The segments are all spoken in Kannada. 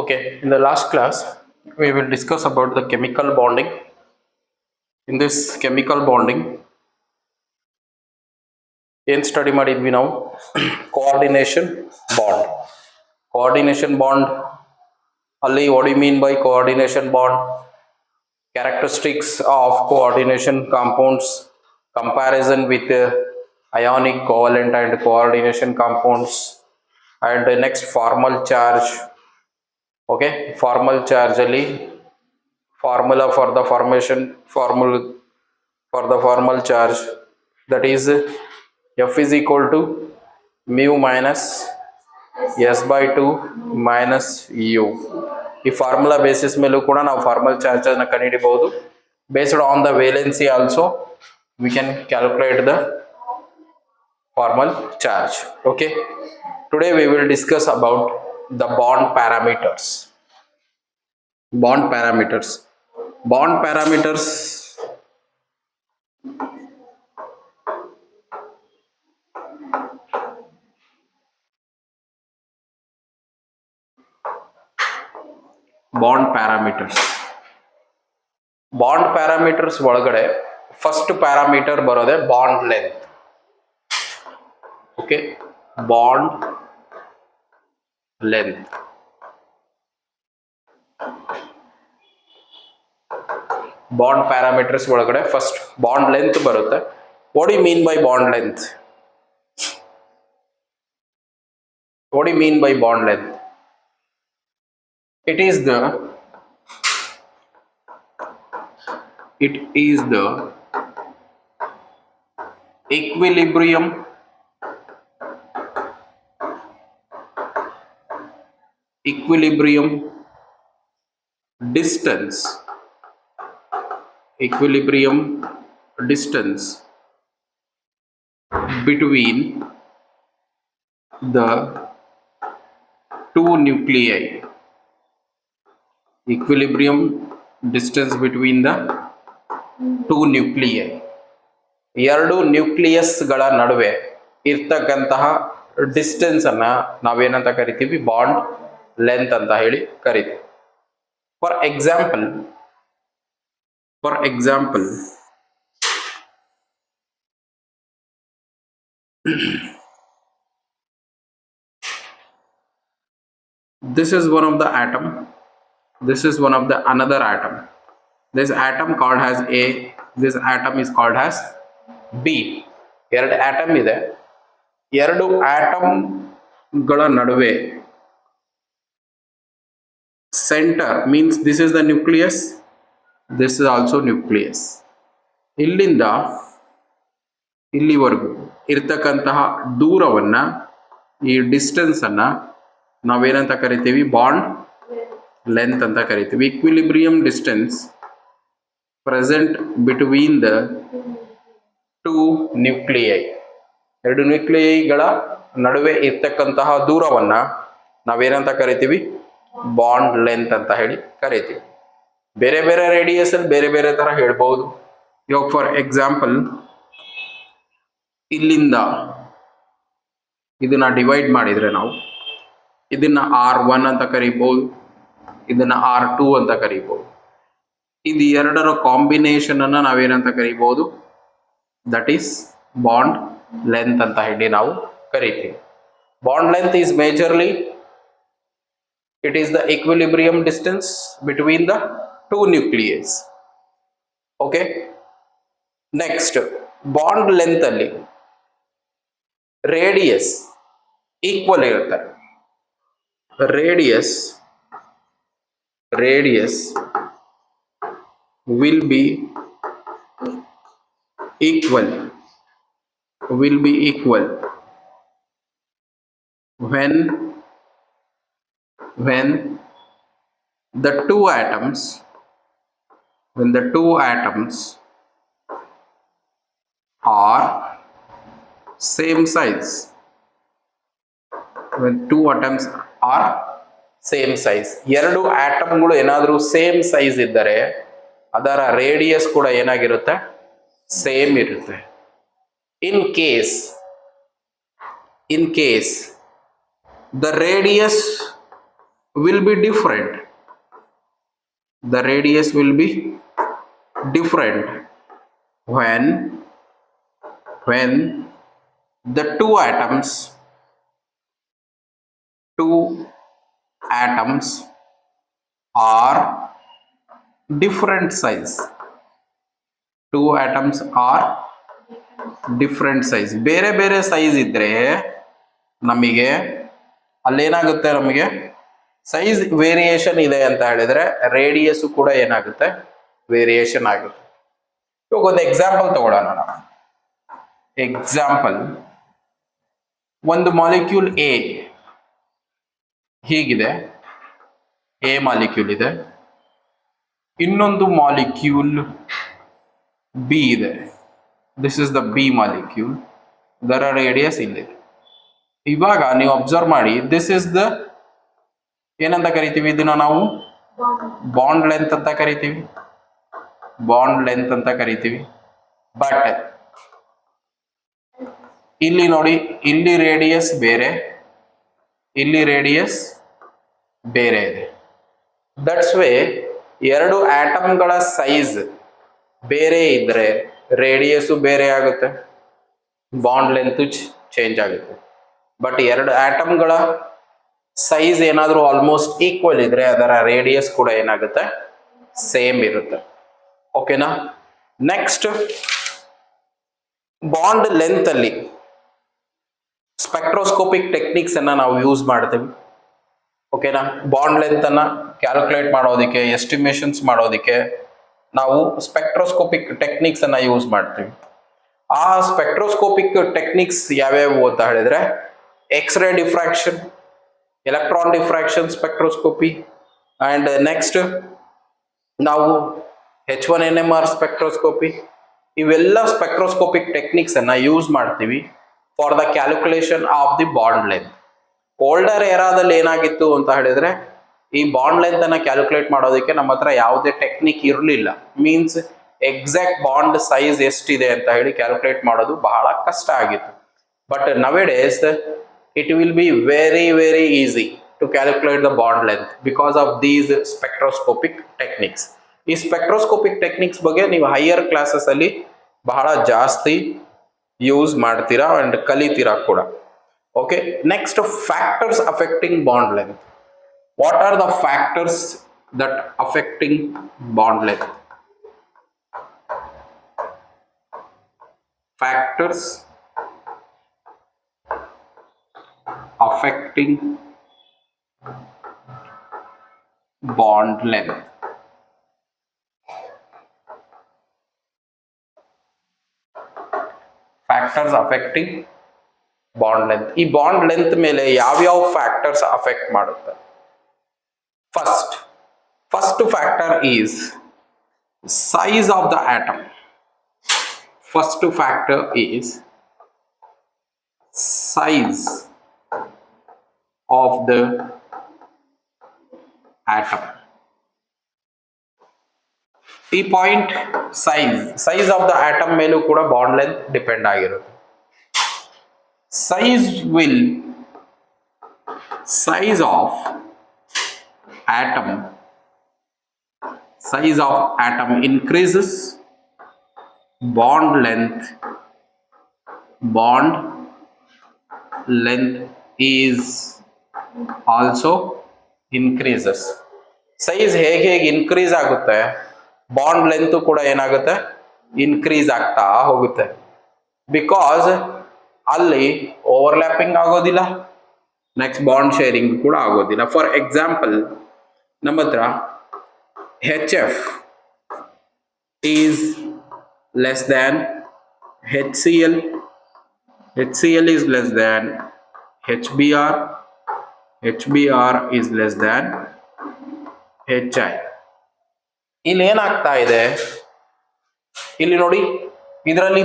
Okay, in the last class, we will discuss about the chemical bonding. In this chemical bonding, ಏನು ಸ್ಟಡಿ ಮಾಡಿದ್ವಿ ನಾವು coordination bond. Coordination bond ಅಲ್ಲಿ what do you mean by coordination bond? Characteristics of coordination compounds, comparison with ionic covalent and coordination compounds, and the next formal charge. Okay, formal charge ಅಲ್ಲಿ formula for the formal charge, that is F is equal to mu minus S by 2 minus U. ಈ ಫಾರ್ಮುಲಾ ಬೇಸಿಸ್ ಮೇಲೂ ಕೂಡ ನಾವು ಫಾರ್ಮಲ್ ಚಾರ್ಜ್ ಅನ್ನು ಕಂಡುಹಿಡಿಯಬಹುದು. Based on the valency also we can calculate the formal charge. Okay, today we will discuss about the bond parameters. Bond parameters bond parameters bond parameters ಒಳಗಡೆ ಫಸ್ಟ್ ಪ್ಯಾರಾಮೀಟರ್ ಬರೋದೆ bond length. Okay, bond length. Bond parameters ಒಳಗಡೆ ಫಸ್ಟ್ ಬಾಂಡ್ ಲೆಂತ್ ಬರುತ್ತೆ. What do you mean by bond length? What do you mean by bond length? It is the equilibrium distance between the two nuclei. Equilibrium distance between the two nuclei. ಎರಡು ನ್ಯೂಕ್ಲಿಯಸ್ಗಳ ನಡುವೆ ಇರ್ತಕ್ಕಂತಹ ಡಿಸ್ಟೆನ್ಸ್ ಅನ್ನ ನಾವೇನಂತ ಕರಿತೀವಿ? ಬಾಂಡ್ ಲೆಂತ್ ಅಂತ ಹೇಳಿ ಕರಿತೀವಿ. For example this is one of the atom, this is one of the another atom. This atom called as A, this atom is called as B. ಎರಡು ಆಟಮ್ ಇದೆ. ಎರಡು ಆಟಮ್ಗಳ ನಡುವೆ centre means this is the nucleus, this is also nucleus. ಇಲ್ಲಿಂದ ಇಲ್ಲಿವರೆಗೂ ಇರ್ತಕ್ಕಂತಹ ದೂರವನ್ನ, ಈ ಡಿಸ್ಟೆನ್ಸ್ ಅನ್ನ ನಾವೇನಂತ ಕರಿತೀವಿ? ಬಾಂಡ್ ಲೆಂತ್ ಅಂತ ಕರಿತೀವಿ. Equilibrium distance present between the two nuclei. ಎರಡು ನ್ಯೂಕ್ಲಿಯೈಗಳ ನಡುವೆ ಇರ್ತಕ್ಕಂತಹ ದೂರವನ್ನ ನಾವೇನಂತ ಕರಿತೀವಿ? ಬಾಂಡ್ ಲೆಂತ್ ಅಂತ ಹೇಳಿ ಕರಿತೀವಿ. ಬೇರೆ ಬೇರೆ ರೇಡಿಯಸ್ ಅಲ್ಲಿ ಬೇರೆ ಬೇರೆ ತರ ಹೇಳ್ಬಹುದು. ಇವಾಗ ಫಾರ್ ಎಕ್ಸಾಂಪಲ್ ಇಲ್ಲಿಂದ ಇದನ್ನ ಡಿವೈಡ್ ಮಾಡಿದ್ರೆ ನಾವು ಇದನ್ನ R1 ಅಂತ ಕರಿಬಹುದು, ಇದನ್ನ R2 ಅಂತ ಕರಿಬಹುದು. ಇದು ಎರಡರ ಕಾಂಬಿನೇಷನ್ ಅನ್ನ ನಾವೇನಂತ ಕರಿಬಹುದು? ದಟ್ ಈಸ್ ಬಾಂಡ್ ಲೆಂತ್ ಅಂತ ಹೇಳಿ ನಾವು ಕರಿತೀವಿ. Bond length is majorly it is the equilibrium distance between the two nuclei. Okay, next bond length ಅಲ್ಲಿ ರೇಡಿಯಸ್ ಈಕ್ವಲ್ ಇರುತ್ತೆ. Radius will be equal when the two atoms are same size. When two atoms are same size, ಎರಡು ಆಟಮ್ಗಳು ಏನಾದರೂ ಸೇಮ್ ಸೈಜ್ ಇದ್ದರೆ ಅದರ ರೇಡಿಯಸ್ ಕೂಡ ಏನಾಗಿರುತ್ತೆ? ಸೇಮ್ ಇರುತ್ತೆ. In case the radius will be different. The radius will be different when the two atoms are different size. Two atoms are different size. ಬೇರೆ ಬೇರೆ ಸೈಜ್ ಇದ್ರೆ ನಮಗೆ ಅಲ್ಲೇನಾಗುತ್ತೆ, ನಮಗೆ ಸೈಜ್ ವೇರಿಯೇಷನ್ ಇದೆ ಅಂತ ಹೇಳಿದ್ರೆ ರೇಡಿಯಸ್ ಕೂಡ ಏನಾಗುತ್ತೆ, ವೇರಿಯೇಷನ್ ಆಗುತ್ತೆ. ಇವಾಗ ಒಂದು ಎಕ್ಸಾಂಪಲ್ ತಗೊಳ್ಳೋಣ ನಾವು. ಎಕ್ಸಾಂಪಲ್, ಒಂದು ಮಾಲಿಕ್ಯೂಲ್ ಎ ಹೀಗಿದೆ, ಎ ಮಾಲಿಕ್ಯೂಲ್ ಇದೆ. ಇನ್ನೊಂದು ಮಾಲಿಕ್ಯೂಲ್ ಬಿ ಇದೆ. This is the B molecule. ದರ ರೇಡಿಯಸ್ ಇಲ್ಲಿದೆ. ಇವಾಗ ನೀವು ಅಬ್ಸರ್ವ್ ಮಾಡಿ, ದಿಸ್ ಇಸ್ ದ ಏನಂತ ಕರಿತೀವಿ, ಇದನ್ನ ನಾವು ಬಾಂಡ್ ಲೆಂತ್ ಅಂತ ಕರಿತೀವಿ. ಬಾಂಡ್ ಲೆಂತ್ ಅಂತ ಕರಿತೀವಿ. ಬಟ್ ಇಲ್ಲಿ ನೋಡಿ, ಇಲ್ಲಿ ರೇಡಿಯಸ್ ಬೇರೆ, ಇಲ್ಲಿ ರೇಡಿಯಸ್ ಬೇರೆ ಇದೆ. ದಟ್ಸ್ ವೇ ಎರಡು ಆಟಮ್ಗಳ ಸೈಜ್ ಬೇರೆ ಇದ್ರೆ ರೇಡಿಯಸ್ ಬೇರೆ ಆಗುತ್ತೆ, ಬಾಂಡ್ ಲೆಂತ್ ಚೇಂಜ್ ಆಗುತ್ತೆ. ಬಟ್ ಎರಡು ಆಟಮ್ಗಳ ಸೈಜ್ ಏನಾದರೂ ಆಲ್ಮೋಸ್ಟ್ ಈಕ್ವಲ್ ಇದ್ರೆ ಅದರ ರೇಡಿಯಸ್ ಕೂಡ ಏನಾಗುತ್ತೆ, ಸೇಮ್ ಇರುತ್ತೆ. ಓಕೆನಾ? ನೆಕ್ಸ್ಟ್, ಬಾಂಡ್ ಲೆಂತ್ ಅಲ್ಲಿ ಸ್ಪೆಕ್ಟ್ರೋಸ್ಕೋಪಿಕ್ ಟೆಕ್ನಿಕ್ಸ್ ಅನ್ನ ನಾವು ಯೂಸ್ ಮಾಡ್ತೀವಿ. ಓಕೆನಾ? ಬಾಂಡ್ ಲೆಂತ್ ಅನ್ನ ಕ್ಯಾಲ್ಕುಲೇಟ್ ಮಾಡೋದಕ್ಕೆ, ಎಸ್ಟಿಮೇಷನ್ಸ್ ಮಾಡೋದಕ್ಕೆ ನಾವು ಸ್ಪೆಕ್ಟ್ರೋಸ್ಕೋಪಿಕ್ ಟೆಕ್ನಿಕ್ಸ್ ಅನ್ನ ಯೂಸ್ ಮಾಡ್ತೀವಿ. ಆ ಸ್ಪೆಕ್ಟ್ರೋಸ್ಕೋಪಿಕ್ ಟೆಕ್ನಿಕ್ಸ್ ಯಾವ್ಯಾವು ಅಂತ ಹೇಳಿದ್ರೆ, x-ray diffraction, electron diffraction spectroscopy, and next ನಾವು H1NMR ಸ್ಪೆಕ್ಟ್ರೋಸ್ಕೋಪಿ. ಇವೆಲ್ಲ ಸ್ಪೆಕ್ಟ್ರೋಸ್ಕೋಪಿಕ್ ಟೆಕ್ನಿಕ್ಸ್ ಅನ್ನ ಯೂಸ್ ಮಾಡ್ತೀವಿ for the calculation of the bond length. Older ಏರಾದಲ್ಲಿ ಏನಾಗಿತ್ತು ಅಂತ ಹೇಳಿದ್ರೆ, ಈ ಬಾಂಡ್ ಲೆಂತ್ ಅನ್ನ ಕ್ಯಾಲ್ಕುಲೇಟ್ ಮಾಡೋದಕ್ಕೆ ನಮ್ಮ ಹತ್ರ ಯಾವುದೇ ಟೆಕ್ನಿಕ್ ಇರಲಿಲ್ಲ. ಮೀನ್ಸ್ ಎಕ್ಸಾಕ್ಟ್ ಬಾಂಡ್ ಸೈಜ್ ಎಷ್ಟಿದೆ ಅಂತ ಹೇಳಿ ಕ್ಯಾಲ್ಕುಲೇಟ್ ಮಾಡೋದು ಬಹಳ ಕಷ್ಟ ಆಗಿತ್ತು. But nowadays it will be very easy to calculate the bond length because of these spectroscopic techniques. ಈ ಸ್ಪೆಕ್ಟ್ರೋಸ್ಕೋಪಿಕ್ ಟೆಕ್ನಿಕ್ಸ್ ಬಗ್ಗೆ ನೀವು ಹೈಯರ್ ಕ್ಲಾಸಸ್ ಅಲ್ಲಿ ಬಹಳ ಜಾಸ್ತಿ ಯೂಸ್ ಮಾಡ್ತೀರಾ ಅಂಡ್ ಕಲಿತೀರಾ ಕೂಡ. Okay, next, factors affecting bond length. What are the factors that affecting bond length? Factors affecting bond length. Factors affecting bond length. ಈ ಬಾಂಡ್ ಲೆಂತ್ ಮೇಲೆ ಯಾವ್ಯಾವ ಫ್ಯಾಕ್ಟರ್ಸ್ ಅಫೆಕ್ಟ್ ಮಾಡುತ್ತೆ? First factor is size of the atom. First factor is size of the atom. ಈ point size of the atom ಮೇಲೂ ಕೂಡ ಬಾಂಡ್ ಲೆಂತ್ ಡಿಪೆಂಡ್ ಆಗಿರುತ್ತೆ. size of atom increases, bond length is also increases. Size ಹೇಗೆ ಇನ್ಕ್ರೀಸ್ ಆಗುತ್ತೆ, ಬಾಂಡ್ ಲೆಂತ್ ಕೂಡ ಏನಾಗುತ್ತೆ, ಇನ್ಕ್ರೀಸ್ ಆಗ್ತಾ ಹೋಗುತ್ತೆ. ಬಿಕಾಸ್ ಅಲ್ಲಿ ಓವರ್ಲ್ಯಾಪಿಂಗ್ ಆಗೋದಿಲ್ಲ, ನೆಕ್ಸ್ಟ್ ಬಾಂಡ್ ಶೇರಿಂಗ್ ಕೂಡ ಆಗೋದಿಲ್ಲ. ಫಾರ್ ಎಕ್ಸಾಂಪಲ್, ನಮ್ಮ ಹತ್ರ HF is less than HCl, HCl is less than HBr, HBr is less than HI. ಇಲ್ಲಿ ಏನಾಗ್ತಾ ಇದೆ, ಇಲ್ಲಿ ನೋಡಿ, ಇದರಲ್ಲಿ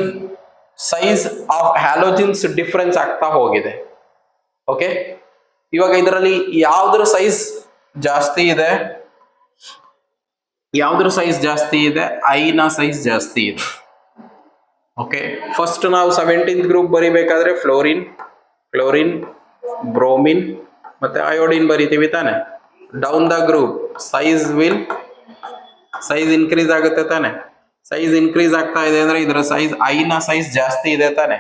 ಸೈಜ್ ಆಫ್ ಹ್ಯಾಲೋಜಿನ್ಸ್ ಡಿಫರೆನ್ಸ್ ಆಗ್ತಾ ಹೋಗಿದೆ. ಓಕೆ, ಇವಾಗ ಇದರಲ್ಲಿ ಯಾವ್ದ್ರ ಸೈಜ್ ಜಾಸ್ತಿ ಇದೆ, ಐನ ಸೈಜ್ ಜಾಸ್ತಿ ಇದೆ. ಓಕೆ, ಫಸ್ಟ್ ನಾವು 17th ಗ್ರೂಪ್ ಬರಿಬೇಕಾದ್ರೆ ಫ್ಲೋರಿನ್, ಬ್ರೋಮಿನ್ ಮತ್ತೆ ಅಯೋಡಿನ್ ಬರಿತೀವಿ ತಾನೆ. Down the group size increase ಆಗುತ್ತೆ ತಾನೆ. ಸೈಜ್ ಇನ್ಕ್ರೀಸ್ ಆಗ್ತಾ ಇದೆ ಅಂದ್ರೆ ಇದರ ಸೈಜ್ ಐ ನ ಸೈಜ್ ಜಾಸ್ತಿ ಇದೆ ತಾನೆ.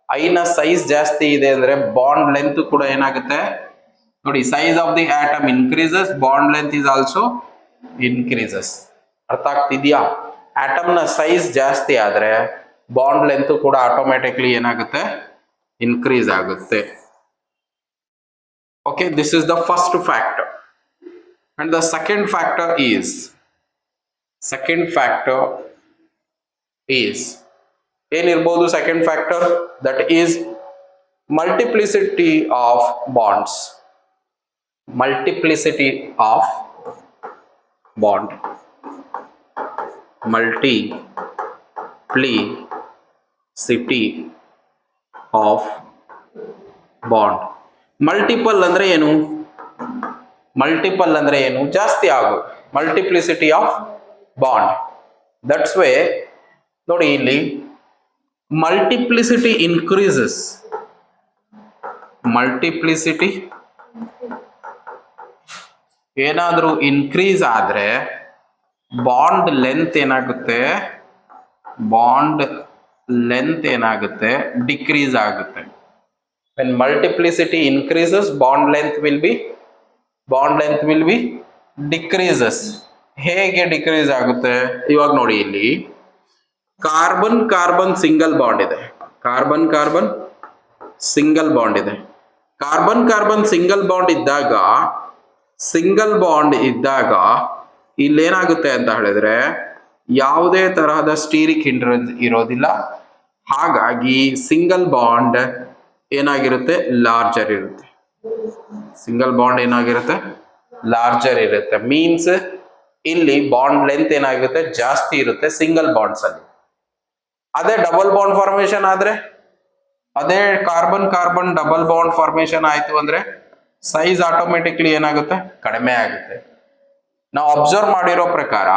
ಐ ನ ಸೈಜ್ ಜಾಸ್ತಿ ಇದೆ ಅಂದ್ರೆ ಬಾಂಡ್ ಲೆಂತ್ ಕೂಡ ಏನಾಗುತ್ತೆ ನೋಡಿ. Size of the atom increases, bond length is also increases. ಅರ್ಥ ಆಗ್ತಿದ್ಯಾ? ಆಟಮ್ ನ ಸೈಜ್ ಜಾಸ್ತಿ ಆದ್ರೆ ಬಾಂಡ್ ಲೆಂತ್ ಕೂಡ ಆಟೋಮ್ಯಾಟಿಕ್ಲಿ ಏನಾಗುತ್ತೆ ಇನ್ಕ್ರೀಸ್ ಆಗುತ್ತೆ. Okay, this is the first factor. And the second factor is ಏನಿರ್ಬೋದು second factor? That is multiplicity of bonds. Multiplicity of bond. Multiplicity of bond. Multiple ಅಂದ್ರೆ ಏನು? ಮಲ್ಟಿಪಲ್ ಅಂದ್ರೆ ಏನು? ಜಾಸ್ತಿ ಆಗೋದು. Multiplicity of bond. That's way ನೋಡಿ ಇಲ್ಲಿ ಮಲ್ಟಿಪ್ಲಿಸಿಟಿ ಇನ್ಕ್ರೀಸಸ್. ಮಲ್ಟಿಪ್ಲಿಸಿಟಿ ಏನಾದ್ರೂ ಇನ್ಕ್ರೀಸ್ ಆದ್ರೆ ಬಾಂಡ್ ಲೆಂತ್ ಏನಾಗುತ್ತೆ? ಬಾಂಡ್ ಲೆಂತ್ ಏನಾಗುತ್ತೆ? ಡಿಕ್ರೀಸ್ ಆಗುತ್ತೆ. when multiplicity increases bond length will be decreases. ಹೇಗೆ ಡಿಕ್ರೀಸ್ ಆಗುತ್ತೆ? ಇವಾಗ ನೋಡಿ ಇಲ್ಲಿ ಕಾರ್ಬನ್ ಕಾರ್ಬನ್ ಸಿಂಗಲ್ ಬಾಂಡ್ ಇದೆ. ಕಾರ್ಬನ್ ಕಾರ್ಬನ್ ಸಿಂಗಲ್ ಬಾಂಡ್ ಇದೆ. ಕಾರ್ಬನ್ ಕಾರ್ಬನ್ ಸಿಂಗಲ್ ಬಾಂಡ್ ಇದ್ದಾಗ ಇಲ್ಲೇನಾಗುತ್ತೆ ಅಂತ ಹೇಳಿದ್ರೆ ಯಾವುದೇ ತರಹದ ಸ್ಟೀರಿಕ್ ಹಿಂಡ್ರೆನ್ಸ್ ಇರೋದಿಲ್ಲ. ಹಾಗಾಗಿ ಸಿಂಗಲ್ ಬಾಂಡ್ ಏನಾಗಿರುತ್ತೆ? ಲಾರ್ಜರ್ ಇರುತ್ತೆ. ಸಿಂಗಲ್ ಬಾಂಡ್ ಏನಾಗಿರುತ್ತೆ? ಲಾರ್ಜರ್ ಇರುತ್ತೆ. ಮೀನ್ಸ್ ಇಲ್ಲಿ ಬಾಂಡ್ ಲೆಂತ್ ಏನಾಗುತ್ತೆ? ಜಾಸ್ತಿ ಇರುತ್ತೆ ಸಿಂಗಲ್ ಬಾಂಡ್ಸ್ ಅಲ್ಲಿ. ಅದೇ ಡಬಲ್ ಬಾಂಡ್ ಫಾರ್ಮೇಶನ್ ಆದ್ರೆ, ಅದೇ carbon carbon double bond formation ಆಯ್ತು ಅಂದ್ರೆ ಸೈಜ್ ಆಟೋಮೆಟಿಕ್ಲಿ ಏನಾಗುತ್ತೆ? ಕಡಿಮೆ ಆಗುತ್ತೆ. ನಾವು ಅಬ್ಸರ್ವ್ ಮಾಡಿರೋ ಪ್ರಕಾರ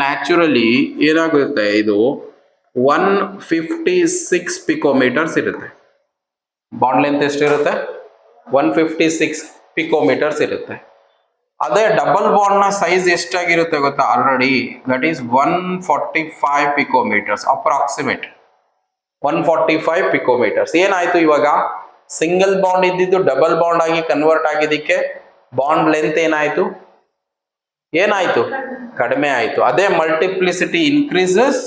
ನ್ಯಾಚುರಲಿ ಏನಾಗುತ್ತೆ? ಇದು 156 ಪಿಕೋಮೀಟರ್ಸ್ ಇರುತ್ತೆ. ಬಾಂಡ್ ಲೆಂತ್ ಎಷ್ಟಿರುತ್ತೆ? 156 ಪಿಕೋಮೀಟರ್ಸ್ ಇರುತ್ತೆ. ಅದೇ ಡಬಲ್ ಬಾಂಡ್ ನ ಸೈಜ್ ಎಷ್ಟಾಗಿರುತ್ತೆ ಗೊತ್ತಾ? Already that is 145 picometres approximate. 145 picometres. ಏನಾಯ್ತು ಇವಾಗ? ಸಿಂಗಲ್ ಬಾಂಡ್ ಇದ್ದಿದ್ದು ಡಬಲ್ ಬಾಂಡ್ ಆಗಿ ಕನ್ವರ್ಟ್ ಆಗಿದ್ದಕ್ಕೆ ಬಾಂಡ್ ಲೆಂತ್ ಏನಾಯ್ತು? ಕಡಿಮೆ ಆಯ್ತು. ಅದೇ ಮಲ್ಟಿಪ್ಲಿಸಿಟಿ ಇನ್ಕ್ರೀಸಸ್,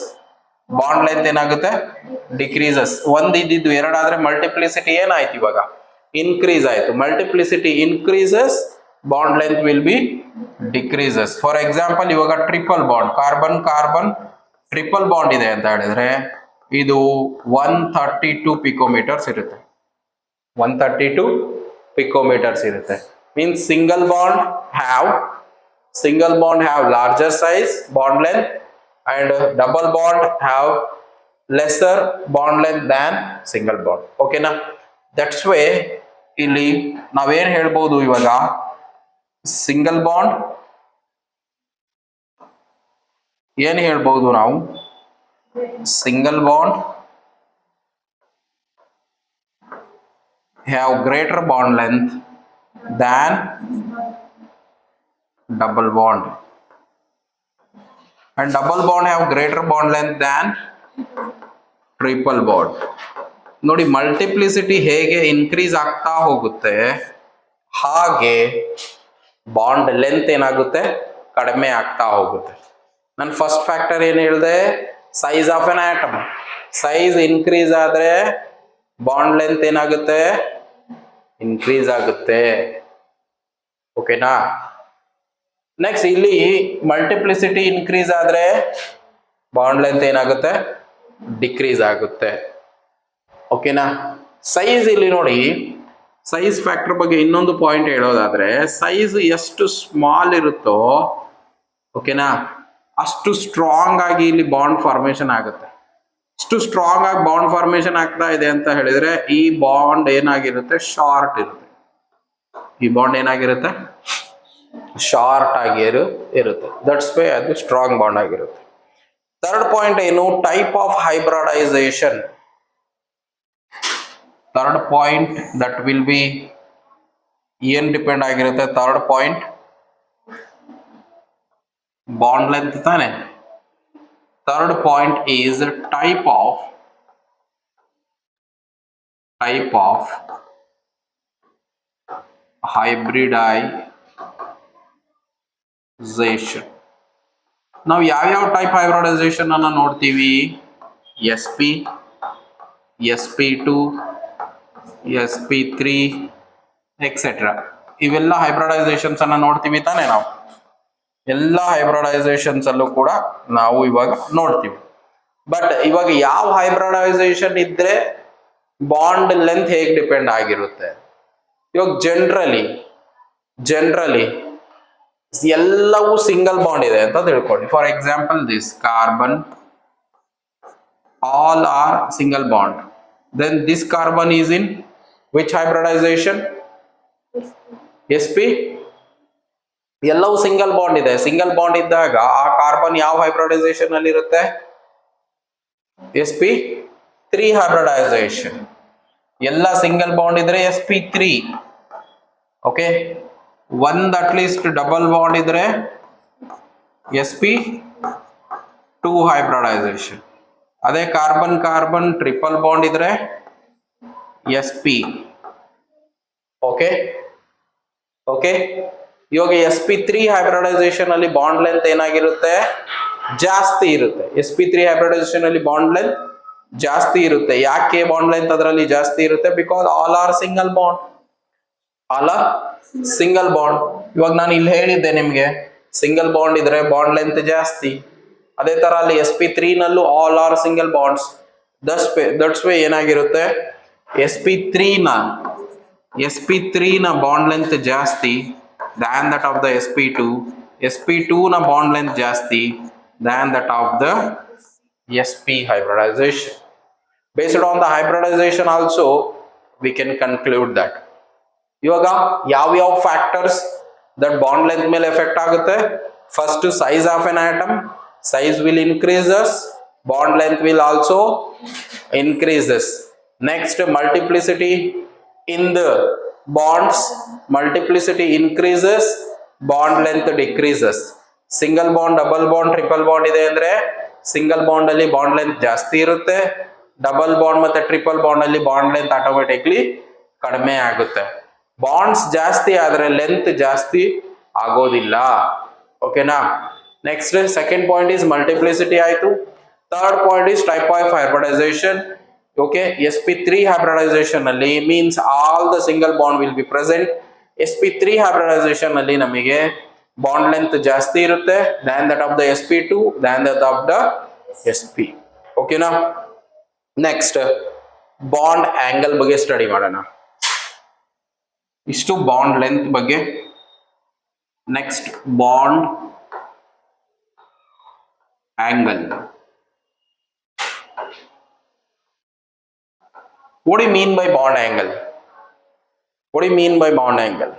ಬಾಂಡ್ ಲೆಂತ್ ಏನಾಗುತ್ತೆ? ಡಿಕ್ರೀಸಸ್. ಒಂದ್ ಇದ್ದಿದ್ದು ಎರಡಾದ್ರೆ ಮಲ್ಟಿಪ್ಲಿಸಿಟಿ ಏನಾಯ್ತು? ಇವಾಗ ಇನ್ಕ್ರೀಸ್ ಆಯ್ತು. Multiplicity increases, bond length will be decreases. For example ಇವಾಗ triple bond, carbon carbon triple bond ಇದೆ ಅಂತ ಹೇಳಿದ್ರೆ ಇದು 132 ಪಿಕೋಮೀಟರ್ಸ್ ಇರುತ್ತೆ. 132 ಪಿಕೋಮೀಟರ್ಸ್ ಇರುತ್ತೆ. Means single bond have larger size bond length and double bond have lesser bond length than single bond. Okay na? That's way ಇಲ್ಲಿ ನಾವೇನ್ ಹೇಳ್ಬೋದು ಇವಾಗ? ಸಿಂಗಲ್ ಬಾಂಡ್ ಏನ್ ಹೇಳ್ಬೋದು ನಾವು? Single bond have greater bond length than double bond, and double bond have greater bond length than triple bond. ನೋಡಿ ಮಲ್ಟಿಪ್ಲಿಸಿಟಿ ಹೇಗೆ ಇನ್ಕ್ರೀಸ್ ಆಗ್ತಾ ಹೋಗುತ್ತೆ ಹಾಗೆ ಬಾಂಡ್ ಲೆಂತ್ ಏನಾಗುತ್ತೆ? ಕಡಿಮೆ ಆಗ್ತಾ ಹೋಗುತ್ತೆ. ನಾನು ಫಸ್ಟ್ ಫ್ಯಾಕ್ಟರ್ ಏನ್ ಹೇಳಿದೆ? Size of an atom. Size increase ಆದ್ರೆ ಬಾಂಡ್ ಲೆಂತ್ ಏನಾಗುತ್ತೆ? ಇನ್ಕ್ರೀಸ್ ಆಗುತ್ತೆ. ಓಕೆನಾ? ನೆಕ್ಸ್ಟ್ ಇಲ್ಲಿ ಮಲ್ಟಿಪ್ಲಿಸಿಟಿ ಇನ್ಕ್ರೀಸ್ ಆದ್ರೆ ಬಾಂಡ್ ಲೆಂತ್ ಏನಾಗುತ್ತೆ? ಡಿಕ್ರೀಸ್ ಆಗುತ್ತೆ. ಓಕೆನಾ? ಸೈಜ್ ಇಲ್ಲಿ ನೋಡಿ, ಸೈಜ್ ಫ್ಯಾಕ್ಟರ್ ಬಗ್ಗೆ ಇನ್ನೊಂದು ಪಾಯಿಂಟ್ ಹೇಳೋದಾದ್ರೆ ಸೈಜ್ ಎಷ್ಟು ಸ್ಮಾಲ್ ಇರುತ್ತೋ ಓಕೆನಾ ಅಷ್ಟು ಸ್ಟ್ರಾಂಗ್ ಆಗಿ ಇಲ್ಲಿ ಬಾಂಡ್ ಫಾರ್ಮೇಶನ್ ಆಗುತ್ತೆ. ಅಷ್ಟು ಸ್ಟ್ರಾಂಗ್ ಆಗಿ ಬಾಂಡ್ ಫಾರ್ಮೇಶನ್ ಆಗ್ತಾ ಇದೆ ಅಂತ ಹೇಳಿದ್ರೆ ಈ ಬಾಂಡ್ ಏನಾಗಿರುತ್ತೆ? ಶಾರ್ಟ್ ಇರುತ್ತೆ. ಈ ಬಾಂಡ್ ಏನಾಗಿರುತ್ತೆ? ಶಾರ್ಟ್ ಆಗಿ ಇರುತ್ತೆ. ದಟ್ಸ್ ವೇ ಅದು ಸ್ಟ್ರಾಂಗ್ ಬಾಂಡ್ ಆಗಿರುತ್ತೆ. ಥರ್ಡ್ ಪಾಯಿಂಟ್ ಏನು? Type of hybridization. Third point that will be ಏನ್ ಡಿಪೆಂಡ್ ಆಗಿರುತ್ತೆ? ಥರ್ಡ್ ಪಾಯಿಂಟ್ bond length ತಾನೆ. Third point is type of hybridization. ನಾವು ಯಾವ್ಯಾವ ಟೈಪ್ ಹೈಬ್ರಿಡೈಸೇಷನ್ ಅನ್ನ ನೋಡ್ತೀವಿ? SP, SP2, SP3 ಎಕ್ಸೆಟ್ರಾ, ಇವೆಲ್ಲ ಹೈಬ್ರಿಡೈಸೇಷನ್ಸ್ ಅನ್ನ ನೋಡ್ತೀವಿ ತಾನೆ. ನಾವು ಎಲ್ಲ ಹೈಬ್ರಿಡೈಸೇಷನ್ಸ್ ಅಲ್ಲೂ ಕೂಡ ನಾವು ಇವಾಗ ನೋಡ್ತೀವಿ. ಬಟ್ ಇವಾಗ ಯಾವ ಹೈಬ್ರಿಡೈಸೇಷನ್ ಇದ್ರೆ ಬಾಂಡ್ ಲೆಂತ್ ಹೇಗೆ ಡಿಪೆಂಡ್ ಆಗಿರುತ್ತೆ? ಇವಾಗ ಜನರಲಿ ಎಲ್ಲವೂ ಸಿಂಗಲ್ ಬಾಂಡ್ ಇದೆ ಅಂತ ತಿಳ್ಕೊಳ್ಳಿ. For example this carbon, all are single bond. Then this carbon is in which hybridization? SP. ಎಲ್ಲವೂ ಸಿಂಗಲ್ ಬಾಂಡ್ ಇದೆ. ಸಿಂಗಲ್ ಬಾಂಡ್ ಇದ್ದಾಗ ಆ ಕಾರ್ಬನ್ ಯಾವ ಹೈಬ್ರಿಡೈಸೇಷನ್ ಅಲ್ಲಿ ಇರುತ್ತೆ? SP3 hybridisation. ಎಲ್ಲ ಸಿಂಗಲ್ ಬಾಂಡ್ ಇದ್ರೆ SP3. ಓಕೆ, ಒಂದ್ ಅಟ್ಲೀಸ್ಟ್ ಡಬಲ್ ಬಾಂಡ್ ಇದ್ರೆ SP2 ಹೈಬ್ರಿಡೈಸೇಷನ್. ಅದೇ ಕಾರ್ಬನ್ ಕಾರ್ಬನ್ ಟ್ರಿಪಲ್ ಬಾಂಡ್ ಇದ್ರೆ SP. ಓಕೆ, ಇವಾಗ SP3 ಹೈಬ್ರಿಡೈಸೇಷನ್ ಅಲ್ಲಿ ಬಾಂಡ್ ಲೆಂತ್ ಏನಾಗಿರುತ್ತೆ? ಜಾಸ್ತಿ ಇರುತ್ತೆ. SP3 ಹೈಬ್ರಿಡೈಸೇಷನ್ ಅಲ್ಲಿ ಬಾಂಡ್ ಲೆಂತ್ ಜಾಸ್ತಿ ಇರುತ್ತೆ. ಯಾಕೆ ಬಾಂಡ್ ಲೆಂತ್ ಅದರಲ್ಲಿ ಜಾಸ್ತಿ ಇರುತ್ತೆ? Because all are single bond. ಇವಾಗ ನಾನು ಇಲ್ಲಿ ಹೇಳಿದ್ದೆ ನಿಮ್ಗೆ, ಸಿಂಗಲ್ ಬಾಂಡ್ ಇದ್ರೆ ಬಾಂಡ್ ಲೆಂತ್ ಜಾಸ್ತಿ. ಅದೇ ತರ ಅಲ್ಲಿ SP3 ನಲ್ಲೂ all are single bonds. That's way ಏನಾಗಿರುತ್ತೆ? SP3 ನ ಬಾಂಡ್ ಲೆಂತ್ ಜಾಸ್ತಿ than that of the SP2. SP2 ನ ಬಾಂಡ್ ಲೆಂತ್ ಜಾಸ್ತಿ than that of the SP hybridization. Based on the hybridization also we can conclude that. ಇವಾಗ ಯಾವ ಫ್ಯಾಕ್ಟರ್ಸ್ ದಟ್ ಬಾಂಡ್ ಲೆಂತ್ ಮೇಲೆ ಎಫೆಕ್ಟ್ ಆಗುತ್ತೆ? First, size of an atom. Size will increases, bond length will also increases. Next, multiplicity in the bonds. Multiplicity increases, bond length decreases. Single bond, double bond, triple bond ಇದೆ ಅಂದ್ರೆ ಸಿಂಗಲ್ ಬಾಂಡ್ ಅಲ್ಲಿ ಬಾಂಡ್ ಲೆಂತ್ ಜಾಸ್ತಿ ಇರುತ್ತೆ. ಡಬಲ್ ಬಾಂಡ್ ಮತ್ತೆ ಟ್ರಿಪಲ್ ಬಾಂಡ್ ಅಲ್ಲಿ ಬಾಂಡ್ ಲೆಂತ್ ಆಟೋಮೆಟಿಕ್ಲಿ ಕಡಿಮೆ ಆಗುತ್ತೆ. ಬಾಂಡ್ಸ್ ಜಾಸ್ತಿ ಆದ್ರೆ ಲೆಂತ್ ಜಾಸ್ತಿ ಆಗೋದಿಲ್ಲ. ಓಕೆನಾ? Next, second point is multiplicity ಆಯ್ತು. Third point is type of hybridization. Okay, SP3 hybridization ಅಲ್ಲಿ means all the single bond will be present. SP3 hybridization ಅಲ್ಲಿ ನಮಗೆ bond length ಜಾಸ್ತಿ ಇರುತ್ತೆ than that of the SP2 than that of the SP. Okay ನಾ? ನೆಕ್ಸ್ಟ್, ಬಾಂಡ್ ಆಂಗಲ್ ಬಗ್ಗೆ ಸ್ಟಡಿ ಮಾಡೋಣ. ಇಷ್ಟು ಬಾಂಡ್ ಲೆಂತ್ ಬಗ್ಗೆ. Next, bond angle. What do you mean by bond angle? What do you mean by bond angle?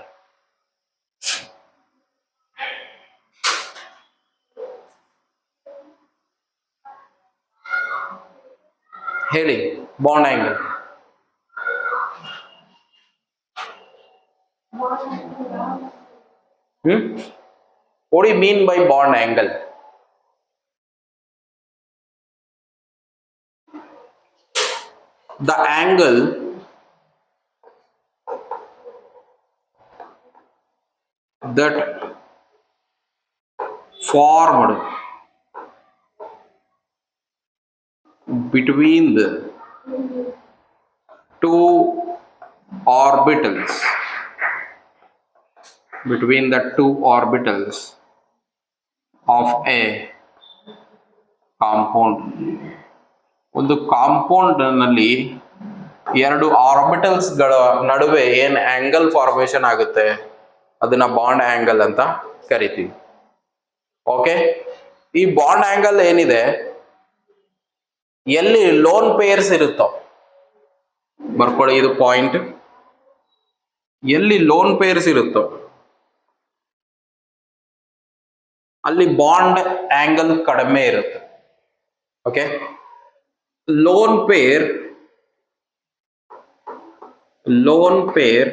ಹೇಳಿ, bond angle. What do you mean by bond angle? The angle that formed between the two orbitals of a compound. ಒಂದು ಕಾಂಪೌಂಡ್ ನಲ್ಲಿ ಎರಡು ಆರ್ಬಿಟಲ್ಸ್ ಗಳ ನಡುವೆ ಏನ್ ಆಂಗಲ್ ಫಾರ್ಮೇಶನ್ ಆಗುತ್ತೆ ಅದನ್ನ ಬಾಂಡ್ ಆಂಗಲ್ ಅಂತ ಕರಿತೀವಿ. ಓಕೆ, ಈ ಬಾಂಡ್ ಆಂಗಲ್ ಏನಿದೆ, ಎಲ್ಲಿ ಲೋನ್ ಪೇರ್ಸ್ ಇರುತ್ತೋ ಬರ್ಕೊಳ್ಳಿ, ಇದು ಪಾಯಿಂಟ್. ಎಲ್ಲಿ ಲೋನ್ ಪೇರ್ಸ್ ಇರುತ್ತೋ ಅಲ್ಲಿ ಬಾಂಡ್ ಆಂಗಲ್ ಕಡಿಮೆ ಇರುತ್ತೆ. Okay, lone pair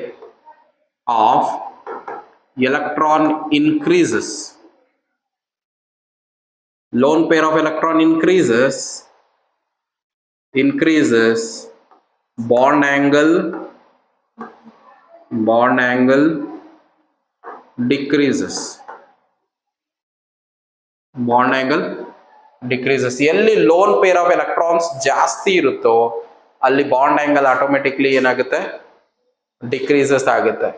of electron increases lone pair of electron increases bond angle decreases. Bond angle decreases. ಎಲ್ಲಿ ಲೋನ್ ಪೇರ್ ಆಫ್ ಎಲೆಕ್ಟ್ರಾನ್ಸ್ ಜಾಸ್ತಿ ಇರುತ್ತೋ ಅಲ್ಲಿ ಬಾಂಡ್ ಆಂಗಲ್ ಆಟೋಮೆಟಿಕ್ಲಿ ಏನಾಗುತ್ತೆ, ಡಿಕ್ರೀಸಸ್ ಆಗುತ್ತೆ.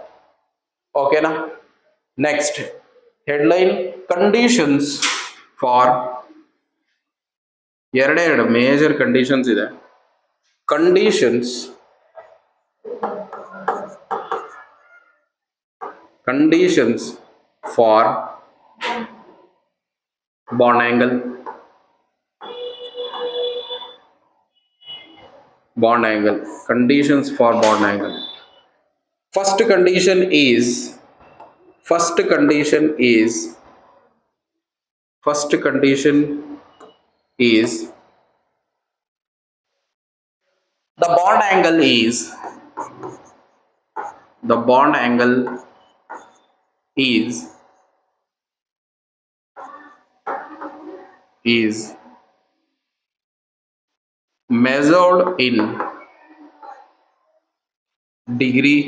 ಓಕೆನಾ? ನೆಕ್ಸ್ಟ್ ಹೆಡ್ಲೈನ್, ಕಂಡೀಷನ್ಸ್ ಫಾರ್, ಎರಡೆರಡು ಮೇಜರ್ ಕಂಡೀಷನ್ಸ್ ಇದೆ. Conditions for bond angle. Conditions for bond angle. First condition is the bond angle is measured in degree,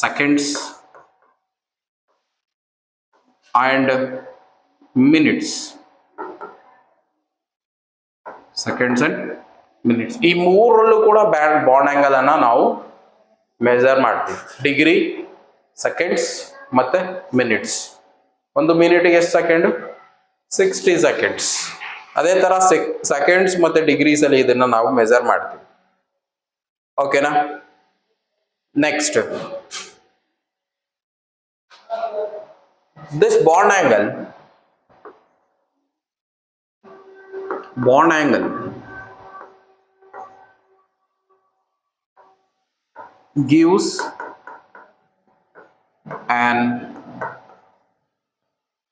seconds and minutes. ಈ ಮೂರರಲ್ಲೂ ಕೂಡ ಬಾಂಡ್ ಆಂಗಲ್ ಅನ್ನ ನಾವು ಮೆಜರ್ ಮಾಡ್ತೀವಿ. ಡಿಗ್ರಿ, ಸೆಕೆಂಡ್ಸ್ ಮತ್ತೆ ಮಿನಿಟ್ಸ್. ಒಂದು ಮಿನಿಟ್ಗೆ ಎಷ್ಟು ಸೆಕೆಂಡ್? 60 ಸೆಕೆಂಡ್ಸ್. ಅದೇ ತರ ಸೆಕೆಂಡ್ಸ್ ಮತ್ತೆ ಡಿಗ್ರೀಸ್ ಅಲ್ಲಿ ಇದನ್ನ ನಾವು ಮೆಜರ್ ಮಾಡ್ತೀವಿ. ಓಕೆನಾ? Next, this bond angle gives an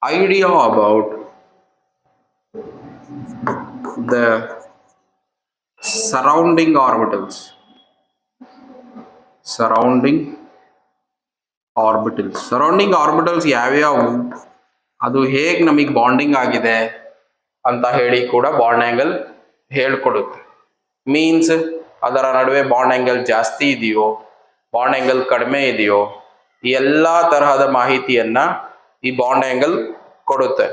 idea about the surrounding orbitals. Surrounding orbitals ಯಾವ್ಯಾವು, ಅದು ಹೇಗೆ ನಮಗೆ ಬಾಂಡಿಂಗ್ ಆಗಿದೆ ಅಂತ ಹೇಳಿ ಕೂಡ ಬಾಂಡ್ ಆಂಗಲ್ ಹೇಳ್ಕೊಡುತ್ತೆ. ಮೀನ್ಸ್ ಅದರ ನಡುವೆ ಬಾಂಡ್ ಆಂಗಲ್ ಜಾಸ್ತಿ ಇದೆಯೋ, ಬಾಂಡ್ ಆಂಗಲ್ ಕಡಿಮೆ ಇದೆಯೋ, ಈ ಎಲ್ಲಾ ತರಹದ ಮಾಹಿತಿಯನ್ನ ಈ ಬಾಂಡ್ ಆಂಗಲ್ ಕೊಡುತ್ತೆ.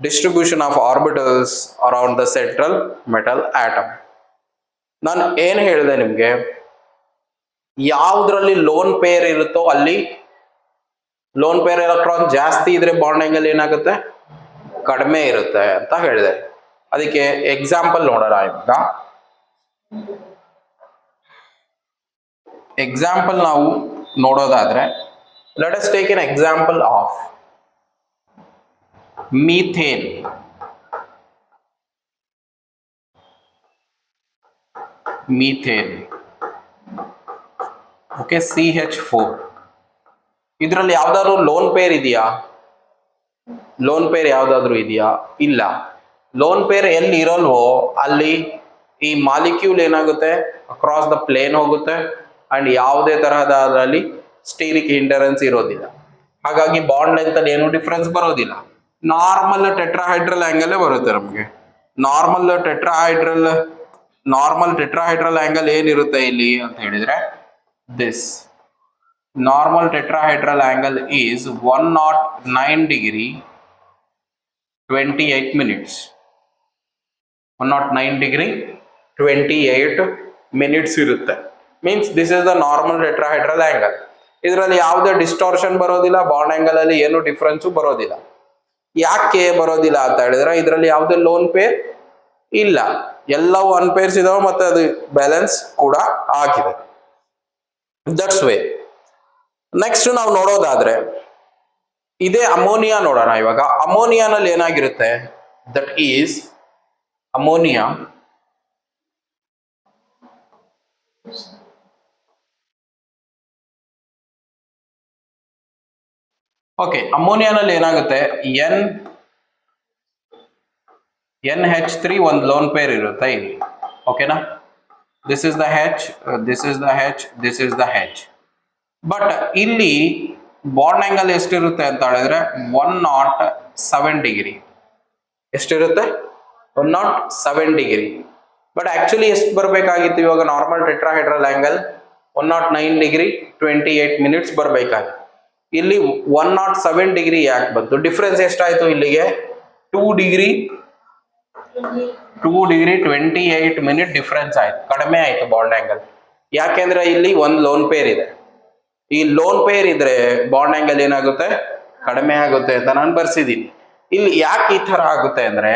Distribution of orbitals around the central metal atom. ನಾನು ಏನು ಹೇಳಿದೆ ನಿಮ್ಗೆ, ಯಾವುದ್ರಲ್ಲಿ ಲೋನ್ ಪೇರ್ ಇರುತ್ತೋ ಅಲ್ಲಿ ಲೋನ್ ಪೇರ್ ಎಲೆಕ್ಟ್ರಾನ್ ಜಾಸ್ತಿ ಇದ್ರೆ ಬಾಂಡ್ ಆಂಗಲ್ ಏನಾಗುತ್ತೆ, ಕಡಿಮೆ ಇರುತ್ತೆ ಅಂತ ಹೇಳಿದೆ. ಅದಕ್ಕೆ ಎಕ್ಸಾಂಪಲ್ ನೋಡೋಣ. ಇವಾಗ ಎಕ್ಸಾಂಪಲ್ ನಾವು ನೋಡೋದಾದ್ರೆ, let us take an example of methane. Okay, CH4. ಇದರಲ್ಲಿ ಯಾವ್ದಾದ್ರು ಲೋನ್ ಪೇರ್ ಇದೆಯಾ? ಇಲ್ಲ. ಲೋನ್ ಪೇರ್ ಎಲ್ಲಿ ಇರಲ್ವೋ ಅಲ್ಲಿ ಈ ಮಾಲಿಕ್ಯೂಲ್ ಏನಾಗುತ್ತೆ, ಅಕ್ರಾಸ್ ದ ಪ್ಲೇನ್ ಹೋಗುತ್ತೆ ಅಂಡ್ ಯಾವುದೇ ತರಹದ ಅದರಲ್ಲಿ ಸ್ಟೀರಿಕ್ ಹಿಂಡರೆನ್ಸ್ ಇರೋದಿಲ್ಲ. ಹಾಗಾಗಿ ಬಾಂಡ್ ಲೆಂತ್ ಅಲ್ಲಿ ಏನು ಡಿಫರೆನ್ಸ್ ಬರೋದಿಲ್ಲ. ನಾರ್ಮಲ್ ಟೆಟ್ರಾಹೈಡ್ರಲ್ ಆಂಗಲ್ ಬರುತ್ತೆ ನಮಗೆ. ನಾರ್ಮಲ್ ಟೆಟ್ರಾಹೈಡ್ರಲ್ ಆಂಗಲ್ ಏನಿರುತ್ತೆ ಇಲ್ಲಿ ಅಂತ ಹೇಳಿದ್ರೆ, this normal tetrahedral angle is 109 degree 28 minutes. 109 degree 28 minutes ಇರುತ್ತೆ. Means this is the normal tetrahedral angle. ಇದರಲ್ಲಿ ಯಾವುದೇ ಡಿಸ್ಟಾರ್ಷನ್ ಬರೋದಿಲ್ಲ, ಬಾಂಡ್ ಆಂಗಲ್ ಅಲ್ಲಿ ಏನು ಡಿಫ್ರೆನ್ಸ್ ಬರೋದಿಲ್ಲ. ಯಾಕೆ ಬರೋದಿಲ್ಲ ಅಂತ ಹೇಳಿದ್ರೆ, ಇದರಲ್ಲಿ ಯಾವುದೇ ಲೋನ್ ಪೇರ್ ಇಲ್ಲ, ಎಲ್ಲವೂ ಅನ್ಪೇರ್ಸ್ ಇದಾವೆ ಮತ್ತೆ ಅದು ಬ್ಯಾಲೆನ್ಸ್ ಕೂಡ ಆಗಿದೆ. That's way. ನೆಕ್ಸ್ಟ್ ನಾವು ನೋಡೋದಾದ್ರೆ ಇದೇ ಅಮೋನಿಯಾ ನೋಡೋಣ. ಇವಾಗ ಅಮೋನಿಯಾನಲ್ಲಿ ಏನಾಗಿರುತ್ತೆ, ದಟ್ ಈಸ್ ಅಮೋನಿಯಾ ಓಕೆ. ಅಮೋನಿಯಾನಲ್ಲಿ ಏನಾಗುತ್ತೆ, NH3 ಒಂದು ಲೋನ್ ಪೇರ್ ಇರುತ್ತೆ ಇಲ್ಲಿ. ಓಕೆನಾ? This is the H, this is the H, this is the H. But ಇಲ್ಲಿ ಬಾಂಡ್ ಆಂಗಲ್ ಎಷ್ಟಿರುತ್ತೆ ಅಂತ ಹೇಳಿದ್ರೆ 107 ಡಿಗ್ರಿ. ಎಷ್ಟಿರುತ್ತೆ? 107 ಡಿಗ್ರಿ. ಬಟ್ ಆಕ್ಚುಲಿ ಎಷ್ಟು ಬರಬೇಕಾಗಿತ್ತು ಇವಾಗ normal tetrahedral angle 109 degree 28 minutes ಬರಬೇಕಾಗಿತ್ತು. ಇಲ್ಲಿ 107 ಡಿಗ್ರಿ ಯಾಕೆ ಬಂತು? ಡಿಫ್ರೆನ್ಸ್ ಎಷ್ಟಾಯ್ತು ಇಲ್ಲಿಗೆ? 2 ಡಿಗ್ರಿ 28 ಮಿನಿಟ್ ಡಿಫ್ರೆನ್ಸ್ ಆಯ್ತು, ಕಡಿಮೆ ಆಯ್ತು ಬಾಂಡ್ ಆಂಗಲ್. ಯಾಕೆಂದ್ರೆ ಇಲ್ಲಿ ಒಂದು ಲೋನ್ ಪೇರ್ ಇದೆ. ಈ ಲೋನ್ ಪೇರ್ ಇದ್ರೆ ಬಾಂಡ್ ಆಂಗಲ್ ಏನಾಗುತ್ತೆ? ಕಡಿಮೆ ಆಗುತ್ತೆ ಅಂತ ನಾನು ಬರ್ಸಿದ್ದೀನಿ. ಇಲ್ಲಿ ಯಾಕೆ ಈ ತರ ಆಗುತ್ತೆ ಅಂದ್ರೆ,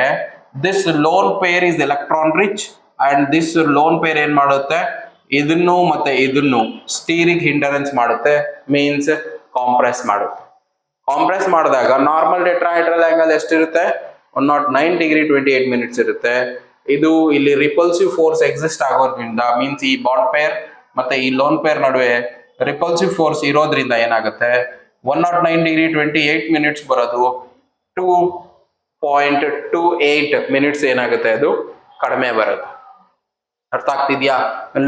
this lone pair is electron rich and this lone pair ಏನ್ ಮಾಡುತ್ತೆ? ಇದನ್ನು ಮತ್ತೆ ಇದನ್ನು ಸ್ಟೀರಿಂಗ್ ಹಿಂಡರೆನ್ಸ್ ಮಾಡುತ್ತೆ, ಮೀನ್ಸ್ ಕಾಂಪ್ರೆಸ್ ಮಾಡುತ್ತೆ. ಕಾಂಪ್ರೆಸ್ ಮಾಡಿದಾಗ ನಾರ್ಮಲ್ ಟೆಟ್ರಾಹೆಡ್ರಲ್ ಆಂಗಲ್ ಎಷ್ಟಿರುತ್ತೆ? 109 ಡಿಗ್ರಿ 28 ಮಿನಿಟ್ಸ್ ಇರುತ್ತೆ. ಇದು ಇಲ್ಲಿ ರಿಪಲ್ಸಿವ್ ಫೋರ್ಸ್ ಎಕ್ಸಿಸ್ಟ್ ಆಗೋದ್ರಿಂದ, ಮೀನ್ಸ್ ಈ ಬಾಂಡ್ ಪೇರ್ ಮತ್ತೆ ಈ ಲೋನ್ ಪೇರ್ ನಡುವೆ ರಿಪಲ್ಸಿವ್ ಫೋರ್ಸ್ ಇರೋದ್ರಿಂದ ಏನಾಗುತ್ತೆ? 109 ಡಿಗ್ರಿ 28 ಮಿನಿಟ್ಸ್ ಬರೋದು 2.28 ಮಿನಿಟ್ಸ್ ಏನಾಗುತ್ತೆ? ಅದು ಕಡಿಮೆ ಬರುತ್ತೆ. ಅರ್ಥ ಆಗ್ತಿದ್ಯಾ?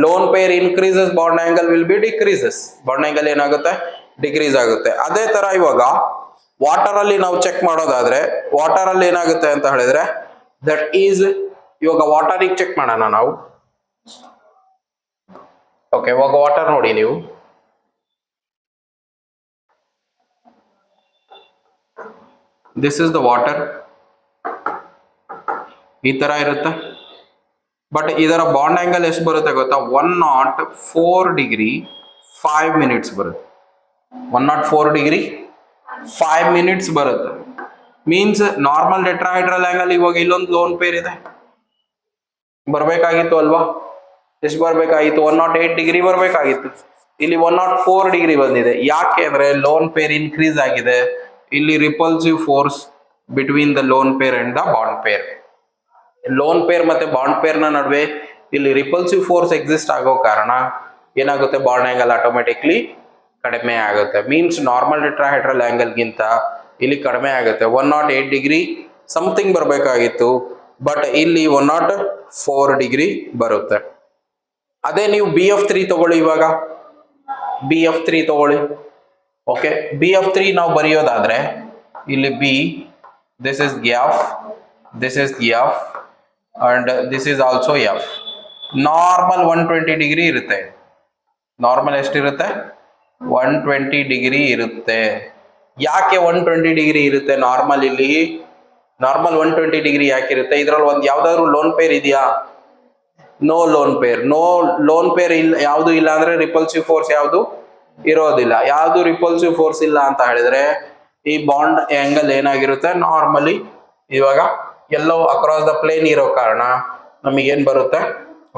Lone pair increases, bond angle will be decreases. Bond angle ಏನಾಗುತ್ತೆ? ಡಿಕ್ರೀಸ್ ಆಗುತ್ತೆ. ಅದೇ ತರ ಇವಾಗ ವಾಟರ್ ಅಲ್ಲಿ ನಾವು ಚೆಕ್ ಮಾಡೋದಾದ್ರೆ, ವಾಟರ್ ಅಲ್ಲಿ ಏನಾಗುತ್ತೆ ಅಂತ ಹೇಳಿದ್ರೆ, ದಟ್ ಈಸ್ ಇವಾಗ ವಾಟರ್ ಚೆಕ್ ಮಾಡೋಣ ನಾವು. ಓಕೆ, ಇವಾಗ ವಾಟರ್ ನೋಡಿ ನೀವು. This is the water. ಈ ತರ ಇರುತ್ತೆ. ಬಟ್ ಇದರ ಬಾಂಡ್ ಆಂಗಲ್ ಎಷ್ಟು ಬರುತ್ತೆ ಗೊತ್ತಾ? 104 ಡಿಗ್ರಿ 5 ಮಿನಿಟ್ಸ್ ಬರುತ್ತೆ. 104 ಡಿಗ್ರಿ 5 ಮಿನಿಟ್ಸ್ ಬರುತ್ತೆ. ಮೀನ್ಸ್ ನಾರ್ಮಲ್ ಟೆಟ್ರಾಹೆಡ್ರಲ್ ಆಂಗಲ್ ಇವಾಗ ಇಲ್ಲೊಂದು ಲೋನ್ ಪೇರ್ ಇದೆ, ಬರ್ಬೇಕಾಗಿತ್ತು ಅಲ್ವಾ? ಎಷ್ಟು ಬರ್ಬೇಕಾಗಿತ್ತು? 108 ಡಿಗ್ರಿ ಬರ್ಬೇಕಾಗಿತ್ತು. ಇಲ್ಲಿ 104 ಡಿಗ್ರಿ ಬಂದಿದೆ. ಯಾಕೆ ಅಂದ್ರೆ ಲೋನ್ ಪೇರ್ ಇನ್ಕ್ರೀಸ್ ಆಗಿದೆ. ಇಲ್ಲಿ repulsive force between the lone pair and the bond pair. Lone pair ಮತ್ತೆ ಬಾಂಡ್ ಪೇರ್ ನ ನಡುವೆ ಇಲ್ಲಿ ರಿಪಲ್ಸಿವ್ ಫೋರ್ಸ್ ಎಕ್ಸಿಸ್ಟ್ ಆಗೋ ಕಾರಣ ಏನಾಗುತ್ತೆ? ಬಾಂಡ್ ಆಂಗಲ್ ಆಟೋಮೆಟಿಕ್ಲಿ ಕಡಿಮೆ ಆಗುತ್ತೆ. ಮೀನ್ಸ್ ನಾರ್ಮಲ್ ಟೆಟ್ರಾಹೆಡ್ರಲ್ ಆಂಗಲ್ ಗಿಂತ ಇಲ್ಲಿ ಕಡಿಮೆ ಆಗುತ್ತೆ. 108 ಡಿಗ್ರಿ ಸಮಥಿಂಗ್ ಬರಬೇಕಾಗಿತ್ತು, ಬಟ್ ಇಲ್ಲಿ 104 ಡಿಗ್ರಿ ಬರುತ್ತೆ. ಅದೇ ನೀವು BF3 ತಗೊಳ್ಳಿ. ಇವಾಗ BF3 ತಗೊಳ್ಳಿ. ಓಕೆ, BF3 ನಾವು ಬರೆಯೋದಾದ್ರೆ ಇಲ್ಲಿ B, this is F, this is F and this is also F. Normal 120 degree ಇರುತ್ತೆ. ನಾರ್ಮಲ್ ಎಷ್ಟಿರುತ್ತೆ? 120 ಡಿಗ್ರಿ ಇರುತ್ತೆ. ಯಾಕೆ 120 ಡಿಗ್ರಿ ಇರುತ್ತೆ ನಾರ್ಮಲ್? ಇಲ್ಲಿ ನಾರ್ಮಲ್ 120 ಡಿಗ್ರಿ ಯಾಕಿರುತ್ತೆ? ಇದ್ರಲ್ಲಿ ಒಂದು ಯಾವ್ದಾದ್ರು ಲೋನ್ ಪೇರ್ ಇದೆಯಾ? No lone pair. No lone pair ಇಲ್ಲ, ಯಾವುದು ಇಲ್ಲ ಅಂದ್ರೆ ರಿಪಲ್ಸಿವ್ ಫೋರ್ಸ್ ಯಾವುದು ಇರೋದಿಲ್ಲ. ಯಾವುದು ರಿಪಲ್ಸಿವ್ ಫೋರ್ಸ್ ಇಲ್ಲ ಅಂತ ಹೇಳಿದ್ರೆ ಈ ಬಾಂಡ್ ಆಂಗಲ್ ಏನಾಗಿರುತ್ತೆ? ನಾರ್ಮಲಿ ಇವಾಗ ಎಲ್ಲೋ ಅಕ್ರಾಸ್ ದ ಪ್ಲೇನ್ ಇರೋ ಕಾರಣ ನಮಗೆ ಏನ್ ಬರುತ್ತೆ?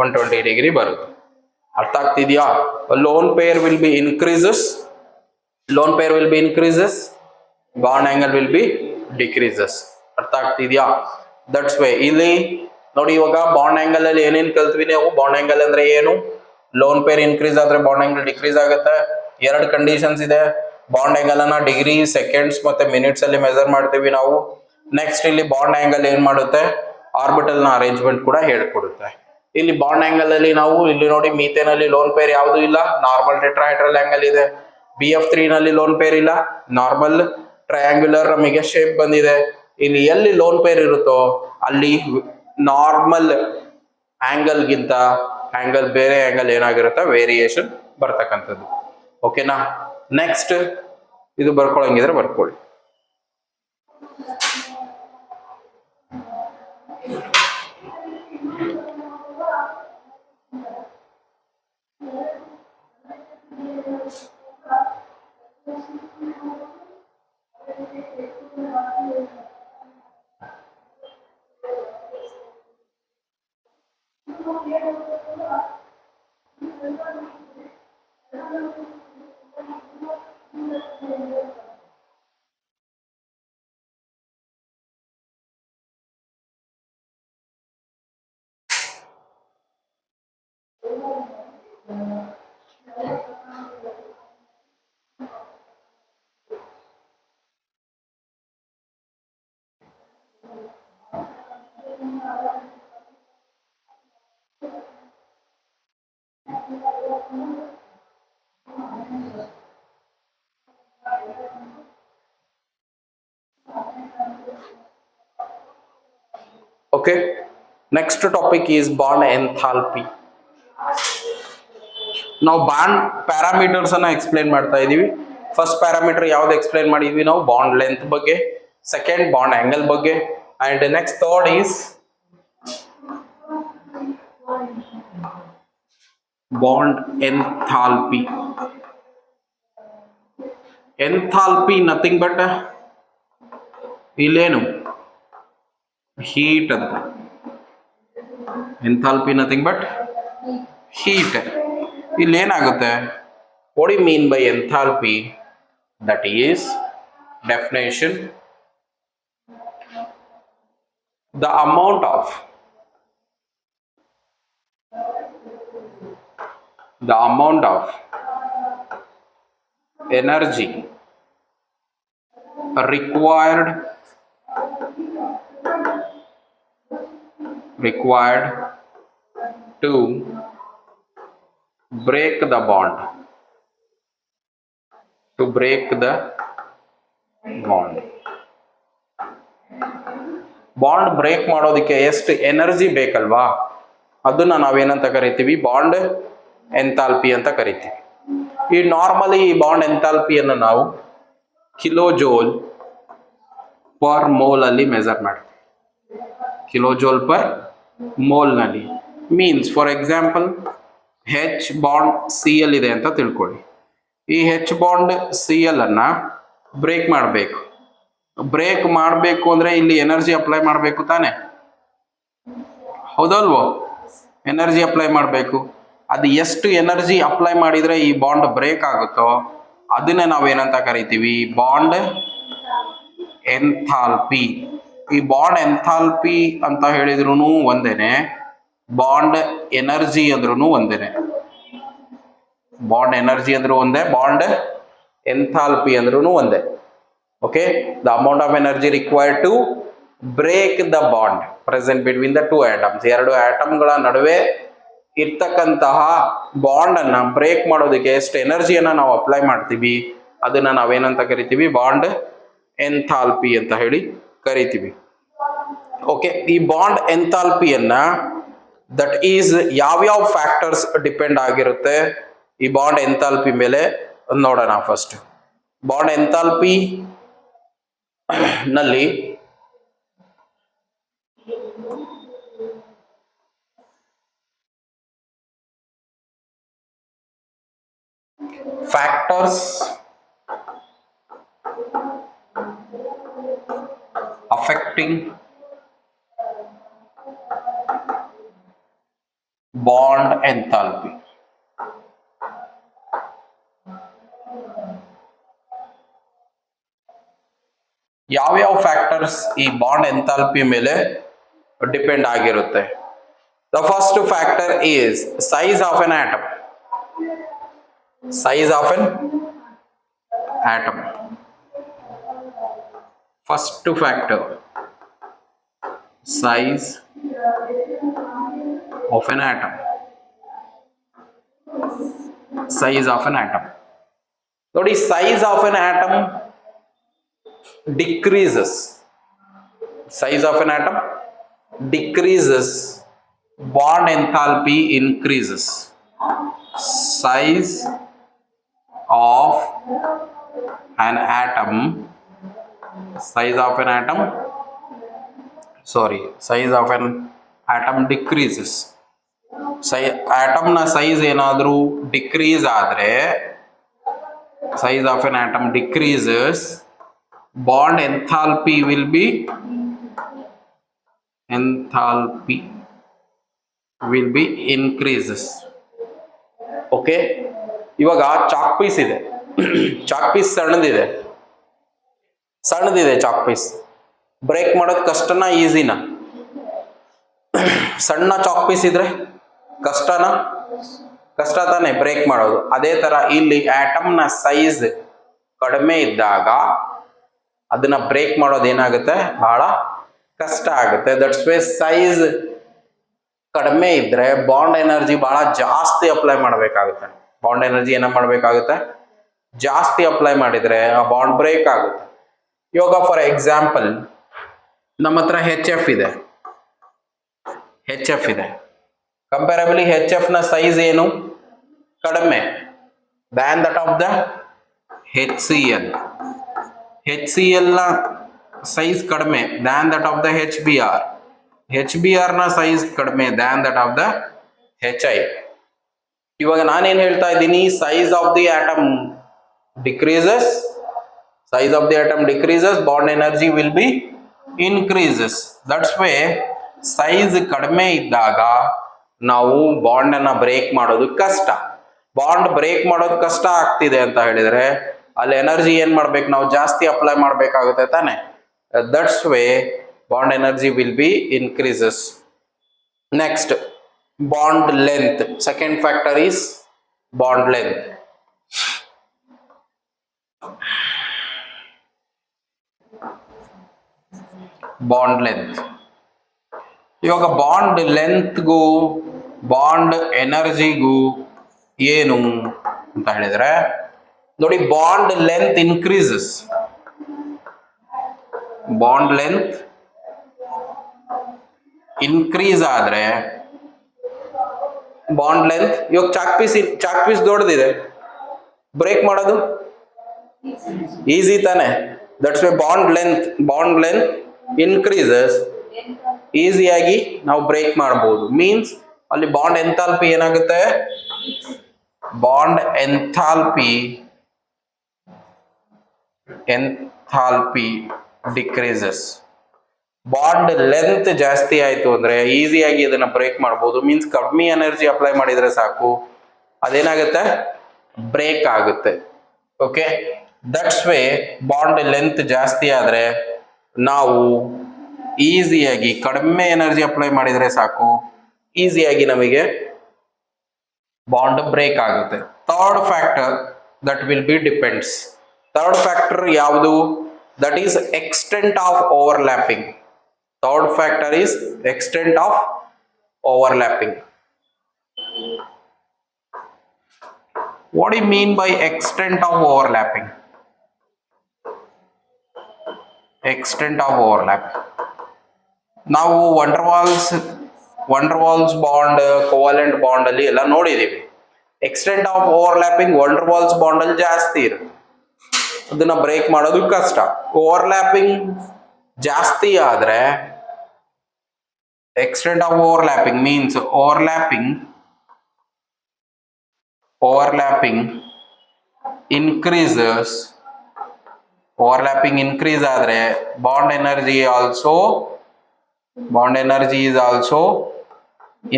120 ಡಿಗ್ರಿ ಬರುತ್ತೆ. ಅರ್ಥ ಆಗ್ತಿದ್ಯಾ? Lone pair will be increases, lone pair will be increases, bond angle will be decreases. ಅರ್ಥ ಆಗ್ತಿದ್ಯಾ? ದಟ್ಸ್ ವೇ ಇಲ್ಲಿ ನೋಡಿ, ಇವಾಗ ಬಾಂಡ್ ಆಂಗಲ್ ಅಲ್ಲಿ ಏನೇನ್ ಕಲ್ತ್ವಿ ನಾವು? ಬಾಂಡ್ ಆಂಗಲ್ ಅಂದ್ರೆ ಏನು? ಲೋನ್ ಪೇರ್ ಇನ್ಕ್ರೀಸ್ ಆದ್ರೆ ಬಾಂಡ್ ಆಂಗಲ್ ಡಿಕ್ರೀಸ್ ಆಗುತ್ತೆ. ಎರಡು ಕಂಡೀಷನ್ಸ್ ಇದೆ. ಬಾಂಡ್ ಆಂಗಲ್ ಅನ್ನ ಡಿಗ್ರಿ, ಸೆಕೆಂಡ್ಸ್ ಮತ್ತೆ ಮಿನಿಟ್ಸ್ ಅಲ್ಲಿ ಮೆಜರ್ ಮಾಡ್ತೀವಿ ನಾವು. ನೆಕ್ಸ್ಟ್ ಇಲ್ಲಿ ಬಾಂಡ್ ಆಂಗಲ್ ಏನ್ ಮಾಡುತ್ತೆ? ಆರ್ಬಿಟಲ್ ನ ಅರೇಂಜ್ಮೆಂಟ್ ಕೂಡ ಹೇಳ್ಕೊಡುತ್ತೆ. ಇಲ್ಲಿ ಬಾಂಡ್ ಆಂಗಲ್ ಅಲ್ಲಿ ನಾವು ಇಲ್ಲಿ ನೋಡಿ, ಮೀಥೇನ್ ಅಲ್ಲಿ ಲೋನ್ ಪೇರ್ ಯಾವುದು ಇಲ್ಲ, ನಾರ್ಮಲ್ ಟೆಟ್ರಾಹೆಡ್ರಲ್ ಆಂಗಲ್ ಇದೆ. BF3 ನಲ್ಲಿ ಲೋನ್ ಪೇರ್ ಇಲ್ಲ, ನಾರ್ಮಲ್ ಟ್ರಯಾಂಗ್ಯುಲರ್ ನಮಗೆ ಶೇಪ್ ಬಂದಿದೆ. ಇಲ್ಲಿ ಎಲ್ಲಿ ಲೋನ್ ಪೇರ್ ಇರುತ್ತೋ ಅಲ್ಲಿ ನಾರ್ಮಲ್ ಆಂಗಲ್ ಗಿಂತ ಆಂಗಲ್ ಬೇರೆ ಆಂಗಲ್ ಏನಾಗಿರುತ್ತೆ? ವೇರಿಯೇಷನ್ ಬರ್ತಕ್ಕಂಥದ್ದು. ಓಕೆನಾ? ನೆಕ್ಸ್ಟ್ ಇದು ಬರ್ಕೊಳಂಗಿದ್ರೆ ಬರ್ಕೊಳ್ಳಿ. Okay, next topic is bond enthalpy. ನಾವು ಬಾಂಡ್ ಪ್ಯಾರಾಮೀಟರ್ಸ್ ಅನ್ನ ಎಕ್ಸ್ಪ್ಲೇನ್ ಮಾಡ್ತಾ ಇದೀವಿ. ಫಸ್ಟ್ ಪ್ಯಾರಾಮೀಟರ್ ಯಾವ್ದು ಎಕ್ಸ್ಪ್ಲೇನ್ ಮಾಡಿದ್ವಿ ನಾವು? ಬಾಂಡ್ ಲೆಂತ್ ಬಗ್ಗೆ. ಸೆಕೆಂಡ್ ಬಾಂಡ್ ಆಂಗಲ್ ಬಗ್ಗೆ. And next third is bond enthalpy. Enthalpy nothing but ಇಲ್ಲೇನು ಹೀಟ್ ಅಂತ. Enthalpy nothing but heat. ಇಲ್ಲಿ ಏನಾಗುತ್ತೆ? What you mean by enthalpy? That is definition: the amount of energy required to break the bond. Bond break ಮಾಡೋದಕ್ಕೆ ಎಷ್ಟು ಎನರ್ಜಿ ಬೇಕಲ್ವಾ, ಅದನ್ನ ನಾವೇನಂತ ಕರಿತೀವಿ? ಬಾಂಡ್ ಎಂಥಾಲ್ಪಿ ಅಂತ ಕರಿತೀವಿ. ಈ ನಾರ್ಮಲಿ ಈ ಬಾಂಡ್ ಎಂಥಾಲ್ಪಿಯನ್ನು ನಾವು ಕಿಲೋಜೋಲ್ ಪರ್ ಮೋಲ್ ಅಲ್ಲಿ ಮೆಜರ್ ಮಾಡ್ತೀವಿ. ಕಿಲೋಜೋಲ್ ಪರ್ ಮೋಲ್ ನಲ್ಲಿ means, for example, H bond C L ಇದೆ ಅಂತ ತಿಳ್ಕೊಳ್ಳಿ. ಈ ಹೆಚ್ ಬಾಂಡ್ ಸಿ ಎಲ್ ಅನ್ನ ಬ್ರೇಕ್ ಮಾಡಬೇಕು. ಅಂದ್ರೆ ಇಲ್ಲಿ ಎನರ್ಜಿ ಅಪ್ಲೈ ಮಾಡಬೇಕು ತಾನೆ, ಹೌದಲ್ವೋ? ಎನರ್ಜಿ ಅಪ್ಲೈ ಮಾಡಬೇಕು. ಅದು ಎಷ್ಟು ಎನರ್ಜಿ ಅಪ್ಲೈ ಮಾಡಿದ್ರೆ ಈ ಬಾಂಡ್ ಬ್ರೇಕ್ ಆಗುತ್ತೋ ಅದನ್ನೇ ನಾವೇನಂತ ಕರಿತೀವಿ? Bond enthalpy. ಈ ಬಾಂಡ್ ಎಂಥಾಲ್ಪಿ ಅಂತ ಹೇಳಿದ್ರು ಒಂದೇನೆ, ಬಾಂಡ್ ಎನರ್ಜಿ ಅಂದ್ರೂ ಒಂದೇನೆ. ಬಾಂಡ್ ಎನರ್ಜಿ ಅಂದ್ರೂ ಒಂದೇ, ಬಾಂಡ್ ಎಂಥಾಲ್ಪಿ ಅಂದ್ರೂ ಒಂದೇ. Okay, the amount of energy required to break the bond present between the two atoms. ಎರಡು ಆಟಮ್ಗಳ ನಡುವೆ ಇರ್ತಕ್ಕಂತಹ ಬಾಂಡ್ ಅನ್ನ ಬ್ರೇಕ್ ಮಾಡೋದಕ್ಕೆ ಎಷ್ಟು ಎನರ್ಜಿಯನ್ನ ನಾವು ಅಪ್ಲೈ ಮಾಡ್ತೀವಿ ಅದನ್ನ ನಾವೇನಂತ ಕರಿತೀವಿ? ಬಾಂಡ್ ಎಂಥಾಲ್ಪಿ ಅಂತ ಹೇಳಿ ಕರಿತೀವಿ. ಓಕೆ, ಈ ಬಾಂಡ್ ಎಂಥಾಲ್ಪಿಯನ್ನ ದಟ್ ಈಸ್ ಯಾವ್ಯಾವ ಫ್ಯಾಕ್ಟರ್ಸ್ ಡಿಪೆಂಡ್ ಆಗಿರುತ್ತೆ ಈ ಬಾಂಡ್ ಎಂಥಾಲ್ಪಿ ಮೇಲೆ ನೋಡೋಣ. ಫಸ್ಟ್, ಬಾಂಡ್ ಎಂಥಾಲ್ಪಿ ನಲ್ಲಿ ಫ್ಯಾಕ್ಟರ್ಸ್ ಅಫೆಕ್ಟಿಂಗ್ ಬಾಂಡ್ ಎಂಥಾಲ್ಪಿ. ಯಾವ್ಯಾವ ಫ್ಯಾಕ್ಟರ್ಸ್ ಈ ಬಾಂಡ್ ಎಂಥಾಲ್ಪಿ ಮೇಲೆ ಡಿಪೆಂಡ್ ಆಗಿರುತ್ತೆ? The first factor is size of an atom. First factor, size of an atom. ನೋಡಿ, size of an atom decreases. Size of an atom decreases, bond enthalpy increases. Size of an atom decreases. Atom na size enadru decrease adre, size of an atom decreases, bond enthalpy will be increases. Okay, ಇವಾಗ ಚಾಕ್ ಪೀಸ್ ಇದೆ. ಚಾಕ್ ಪೀಸ್ ಸಣ್ಣದಿದೆ ಚಾಕ್ ಪೀಸ್. ಬ್ರೇಕ್ ಮಾಡೋದು ಕಷ್ಟನಾ ಈಸಿನಾ? ಸಣ್ಣ ಚಾಕ್ ಪೀಸ್ ಇದ್ರೆ ಕಷ್ಟ ತಾನೆ ಬ್ರೇಕ್ ಮಾಡೋದು. ಅದೇ ತರ ಇಲ್ಲಿ ಆಟಮ್ನ ಸೈಜ್ ಕಡಿಮೆ ಇದ್ದಾಗ ಅದನ್ನ ಬ್ರೇಕ್ ಮಾಡೋದು ಏನಾಗುತ್ತೆ? ಬಹಳ ಕಷ್ಟ ಆಗುತ್ತೆ. ದಟ್ಸ್ ವೈ ಸೈಜ್ ಕಡಿಮೆ ಇದ್ರೆ ಬಾಂಡ್ ಎನರ್ಜಿ ಬಹಳ ಜಾಸ್ತಿ ಅಪ್ಲೈ ಮಾಡಬೇಕಾಗುತ್ತೆ. ಬಾಂಡ್ ಎನರ್ಜಿ ಜಾಸ್ತಿ ಅಪ್ಲೈ ಮಾಡಿದ್ರೆ ಆ ಬಾಂಡ್ ಬ್ರೇಕ್ ಆಗುತ್ತೆ. ಇವಾಗ ಫಾರ್ ಎಕ್ಸಾಂಪಲ್ ನಮ್ಮ ಹತ್ರ HF ಇದೆ. ಹೆಚ್ ಎಫ್ ಇದೆ. ಕಂಪೇರಬಲಿ ಹೆಚ್ ಎಫ್ ನ ಸೈಜ್ ಏನು? ಕಡಿಮೆ than that of the H C L. H C L ನ ಸೈಜ್ ಕಡಿಮೆ than that of the H B R. H B R ನ ಸೈಜ್ ಕಡಿಮೆ than that of the H I. ಇವಾಗ ನಾನೇನ್ ಹೇಳ್ತಾ ಇದ್ದೀನಿ, size of the atom decreases, size of the atom decreases, bond energy will be increases. That's why size ಕಡಿಮೆ ಇದ್ದಾಗ ನಾವು ಬಾಂಡ್ ಅನ್ನ ಬ್ರೇಕ್ ಮಾಡೋದು ಕಷ್ಟ. ಬಾಂಡ್ ಬ್ರೇಕ್ ಮಾಡೋದು ಕಷ್ಟ ಆಗ್ತಿದೆ ಅಂತ ಹೇಳಿದ್ರೆ ಅಲ್ಲಿ ಎನರ್ಜಿ ಏನ್ ಮಾಡ್ಬೇಕು, ನಾವು ಜಾಸ್ತಿ ಅಪ್ಲೈ ಮಾಡ್ಬೇಕಾಗುತ್ತೆ ತಾನೆ. That's way bond energy will be increases. Next, bond length. Second factor is bond length. Bond length. ಇವಾಗ ಬಾಂಡ್ ಲೆಂತ್ಗೂ ಬಾಂಡ್ ಎನರ್ಜಿಗೂ ಏನು ಅಂತ ಹೇಳಿದ್ರೆ ನೋಡಿ, bond length increases. Bond length increase ಆದ್ರೆ ಬಾಂಡ್ ಲೆಂತ್, ಇವಾಗ ಚಾಕ್ ಪೀಸ್ ದೊಡ್ಡದಿದೆ, ಬ್ರೇಕ್ ಮಾಡೋದು ಈಸಿ ತಾನೆ. That's why bond length increases, ಈಸಿಯಾಗಿ ನಾವು ಬ್ರೇಕ್ ಮಾಡಬಹುದು. ಮೀನ್ಸ್ ಅಲ್ಲಿ ಬಾಂಡ್ ಎಂಥಾಲ್ಪಿ ಏನಾಗುತ್ತೆ, bond enthalpy decreases. Bond length ಜಾಸ್ತಿ ಆಯ್ತು ಅಂದ್ರೆ ಈಸಿಯಾಗಿ ಇದನ್ನ ಬ್ರೇಕ್ ಮಾಡಬಹುದು. ಮೀನ್ಸ್ ಕಡಿಮೆ ಎನರ್ಜಿ ಅಪ್ಲೈ ಮಾಡಿದ್ರೆ ಸಾಕು, ಅದೇನಾಗುತ್ತೆ, ಬ್ರೇಕ್ ಆಗುತ್ತೆ. Okay, that's way bond length ಜಾಸ್ತಿ ಆದ್ರೆ ನಾವು ಈಸಿಯಾಗಿ, ಕಡಿಮೆ ಎನರ್ಜಿ ಅಪ್ಲೈ ಮಾಡಿದ್ರೆ ಸಾಕು, ಈಸಿಯಾಗಿ ನಮಗೆ ಬಾಂಡ್ ಬ್ರೇಕ್ ಆಗುತ್ತೆ. Third factor that will be depends. Third factor ಯಾವುದು? That is extent of overlapping. Third factor is extent of overlapping. What do you mean by extent of overlapping? Extent of overlap. ನಾವು ವಂಡರ್ವಾಲ್ಸ್ ಬಾಂಡ್, ಕೋವಾಲೆಂಟ್ ಬಾಂಡ್ ಅಲ್ಲಿ ಎಲ್ಲ ನೋಡಿದೀವಿ. ಎಕ್ಸ್ಟೆಂಟ್ ಆಫ್ ಓವರ್ಲ್ಯಾಪಿಂಗ್ ವಂಡರ್ವಾಲ್ಸ್ ಬಾಂಡ್ ಅಲ್ಲಿ ಜಾಸ್ತಿ ಇರುತ್ತೆ, ಅದನ್ನ ಬ್ರೇಕ್ ಮಾಡೋದು ಕಷ್ಟ. ಓವರ್ಲ್ಯಾಪಿಂಗ್ ಜಾಸ್ತಿ ಆದ್ರೆ, extent of overlapping means overlapping increases. Overlapping increase ಆದ್ರೆ bond energy is also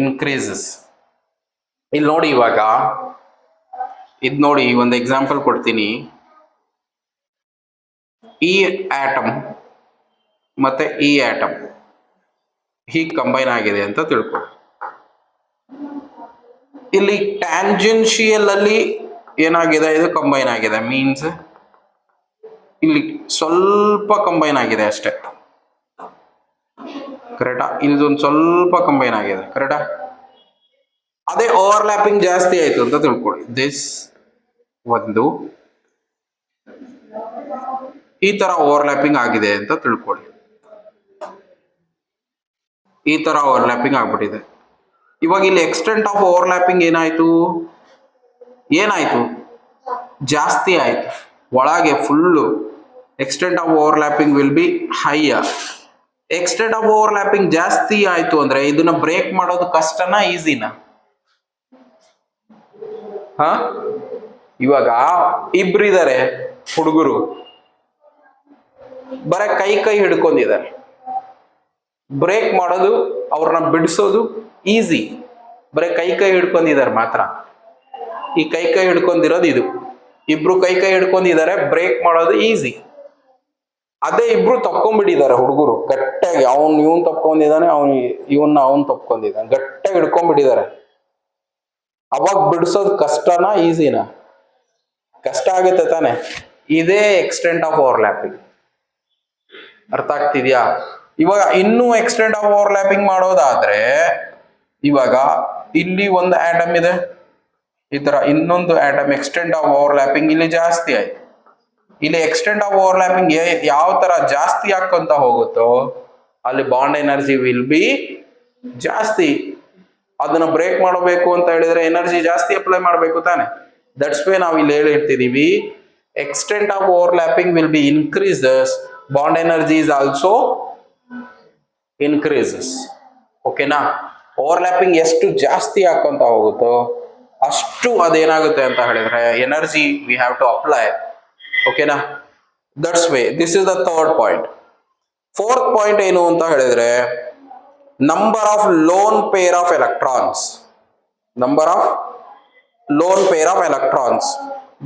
increases. ಇಲ್ಲಿ ನೋಡಿ, ಇವಾಗ ಇದು ನೋಡಿ, ಒಂದು ಎಕ್ಸಾಂಪಲ್ ಕೊಡ್ತೀನಿ. ಈ ಆಟಮ್ ಮತ್ತೆ ಈ ಆಟಮ್ ಹೀಗೆ ಕಂಬೈನ್ ಆಗಿದೆ ಅಂತ ತಿಳ್ಕೊ. ಇಲ್ಲಿ ಟ್ಯಾಂಜೆನ್ಷಿಯಲ್ ಅಲ್ಲಿ ಏನಾಗಿದೆ, ಇದು ಕಂಬೈನ್ ಆಗಿದೆ. ಮೀನ್ಸ್ ಇಲ್ಲಿ ಸ್ವಲ್ಪ ಕಂಬೈನ್ ಆಗಿದೆ ಅಷ್ಟೇ, ಕರೆಕ್ಟಾ? ಇಲ್ಲೊಂದು ಸ್ವಲ್ಪ ಕಂಬೈನ್ ಆಗಿದೆ, ಕರೆಕ್ಟಾ? ಅದೇ ಓವರ್ಲ್ಯಾಪಿಂಗ್ ಜಾಸ್ತಿ ಆಯ್ತು ಅಂತ ತಿಳ್ಕೊಳ್ಳಿ. ದಿಸ್ ಒಂದು ಈ ತರ ಓವರ್ಲ್ಯಾಪಿಂಗ್ ಆಗಿದೆ ಅಂತ ತಿಳ್ಕೊಳ್ಳಿ. ಈ ತರ ಓವರ್ಲ್ಯಾಪಿಂಗ್ ಆಗ್ಬಿಟ್ಟಿದೆ. ಇವಾಗ ಇಲ್ಲಿ ಎಕ್ಸ್ಟೆಂಟ್ ಆಫ್ ಓವರ್ಲ್ಯಾಪಿಂಗ್ ಏನಾಯ್ತು, ಜಾಸ್ತಿ ಆಯ್ತು. ಒಳಗೆ full extent of overlapping will B higher. Extent of overlapping ಜಾಸ್ತಿ ಆಯ್ತು ಅಂದ್ರೆ ಇದನ್ನ ಬ್ರೇಕ್ ಮಾಡೋದು ಕಷ್ಟನಾ ಈಸಿನಾ? ಇವಾಗ ಇಬ್ರಿದ್ದಾರೆ ಹುಡುಗರು, ಬರ ಕೈ ಹಿಡ್ಕೊಂಡಿದ್ದಾರೆ. ಬ್ರೇಕ್ ಮಾಡೋದು, ಅವ್ರನ್ನ ಬಿಡಿಸೋದು ಈಸಿ. ಬರೀ ಕೈ ಹಿಡ್ಕೊಂಡಿದ್ದಾರೆ ಮಾತ್ರ. ಈ ಕೈ ಹಿಡ್ಕೊಂಡಿರೋದು ಇದು. ಇಬ್ರು ಕೈ ಹಿಡ್ಕೊಂಡಿದ್ದಾರೆ, ಬ್ರೇಕ್ ಮಾಡೋದು ಈಸಿ. ಅದೇ ಇಬ್ರು ತಕ್ಕೊಂಡ್ಬಿಟ್ಟಿದ್ದಾರೆ ಹುಡುಗರು ಗಟ್ಟಿಯಾಗಿ. ಇವನ್ ತಪ್ಕೊಂಡಿದ್ದಾನೆ, ಅವನ್ ತಪ್ಕೊಂಡಿದ್ದಾನೆ, ಗಟ್ಟಿಯಾಗಿ ಹಿಡ್ಕೊಂಡ್ಬಿಟ್ಟಿದ್ದಾರೆ. ಅವಾಗ ಬಿಡಿಸೋದು ಕಷ್ಟನಾ ಈಸಿನಾ? ಕಷ್ಟ ಆಗುತ್ತೆ ತಾನೆ. ಇದೇ ಎಕ್ಸ್ಟೆಂಟ್ ಆಫ್ ಓವರ್ಲ್ಯಾಪಿಂಗ್. ಅರ್ಥ ಆಗ್ತಿದ್ಯಾ? ಇವಾಗ ಇನ್ನೂ ಎಕ್ಸ್ಟೆಂಟ್ ಆಫ್ ಓವರ್ಲ್ಯಾಪಿಂಗ್ ಮಾಡೋದಾದ್ರೆ, ಇವಾಗ ಇಲ್ಲಿ ಒಂದು ಆಟಮ್ ಇದೆ, ಈ ತರ ಇನ್ನೊಂದು ಆಟಮ್ ಎಕ್ಸ್ಟೆಂಟ್ ಆಫ್ ಓವರ್ಲ್ಯಾಪಿಂಗ್ ಇಲ್ಲಿ ಜಾಸ್ತಿ ಆಯ್ತು. ಇಲ್ಲಿ ಎಕ್ಸ್ಟೆಂಟ್ ಆಫ್ ಓವರ್ಲ್ಯಾಪಿಂಗ್ ಯಾವ ತರ ಜಾಸ್ತಿ ಆಗ್ಕೊಂತ ಹೋಗುತ್ತೋ ಅಲ್ಲಿ ಬಾಂಡ್ ಎನರ್ಜಿ ವಿಲ್ ಬಿ ಜಾಸ್ತಿ, ಅದನ್ನ ಬ್ರೇಕ್ ಮಾಡಬೇಕು ಅಂತ ಹೇಳಿದ್ರೆ ಎನರ್ಜಿ ಜಾಸ್ತಿ ಅಪ್ಲೈ ಮಾಡಬೇಕು ತಾನೆ. ದಟ್ಸ್ ವೇ ನಾವು ಇಲ್ಲಿ ಹೇಳಿರ್ತಿದೀವಿ extent of overlapping will be increases, bond energy is also increases. ಓಕೆನಾ? ಓವರ್ಲ್ಯಾಪಿಂಗ್ ಎಷ್ಟು ಜಾಸ್ತಿ ಹಾಕೊಂತ ಹೋಗುತ್ತೋ ಅಷ್ಟು ಅದೇನಾಗುತ್ತೆ ಅಂತ ಹೇಳಿದ್ರೆ energy we have to apply. ಓಕೆನಾ? That's way this is the third point. Fourth point ಏನು ಅಂತ ಹೇಳಿದ್ರೆ number of lone pair of electrons. Number of lone pair of electrons.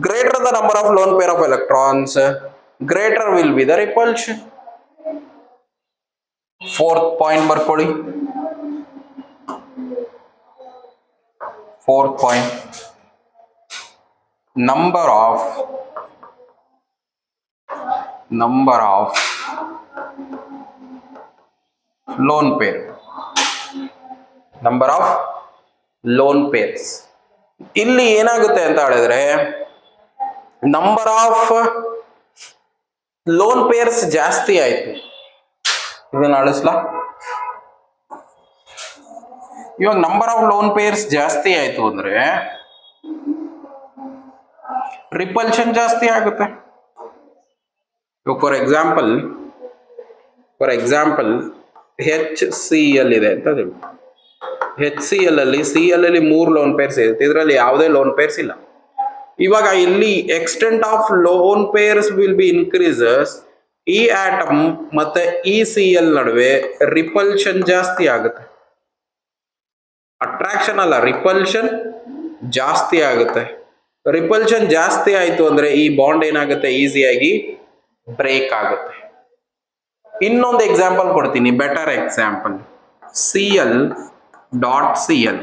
Greater the number of lone pair of electrons, greater will be the repulsion. Fourth point ಬರ್ಕೊಳ್ಳಿ. Fourth point, number of lone pair, number of lone pairs. ಇಲ್ಲಿ ಏನಾಗುತ್ತೆ ಅಂತ ಹೇಳಿದ್ರೆ ನಂಬರ್ ಆಫ್ ಲೋನ್ ಪೇರ್ಸ್ ಜಾಸ್ತಿ ಆಯ್ತು. ಇದನ್ನ ಅಳಿಸ್ಲಾ? ಇವಾಗ ನಂಬರ್ ಆಫ್ ಲೋನ್ ಪೇರ್ಸ್ ಜಾಸ್ತಿ ಆಯ್ತು ಅಂದ್ರೆ ರಿಪಲ್ಷನ್ ಜಾಸ್ತಿ ಆಗುತ್ತೆ. ಫಾರ್ ಎಕ್ಸಾಂಪಲ್ HCl ಇದೆ ಅಂತ ಹೇಳಿ. HCl ಅಲ್ಲಿ CL ಅಲ್ಲಿ 3 ಲೋನ್ ಪೇರ್ಸ್ ಇರುತ್ತೆ, ಇದರಲ್ಲಿ ಯಾವುದೇ ಲೋನ್ ಪೇರ್ಸ್ ಇಲ್ಲ. ಇವಾಗ ಇಲ್ಲಿ extent of lone pairs will be increases. ಈ ಆಟಮ್ ಮತ್ತೆ ಈ CL ನಡುವೆ ರಿಪಲ್ಷನ್ ಜಾಸ್ತಿ ಆಗುತ್ತೆ. ಅಟ್ರಾಕ್ಷನ್ ಅಲ್ಲ, ರಿಪಲ್ಷನ್ ಜಾಸ್ತಿ ಆಗುತ್ತೆ. ರಿಪಲ್ಷನ್ ಜಾಸ್ತಿ ಆಯ್ತು ಅಂದ್ರೆ ಈ ಬಾಂಡ್ ಏನಾಗುತ್ತೆ, ಈಸಿಯಾಗಿ ಬ್ರೇಕ್ ಆಗುತ್ತೆ. ಇನ್ನೊಂದು ಎಕ್ಸಾಂಪಲ್ ಕೊಡ್ತೀನಿ, ಬೆಟರ್ ಎಕ್ಸಾಂಪಲ್. Cl.Cl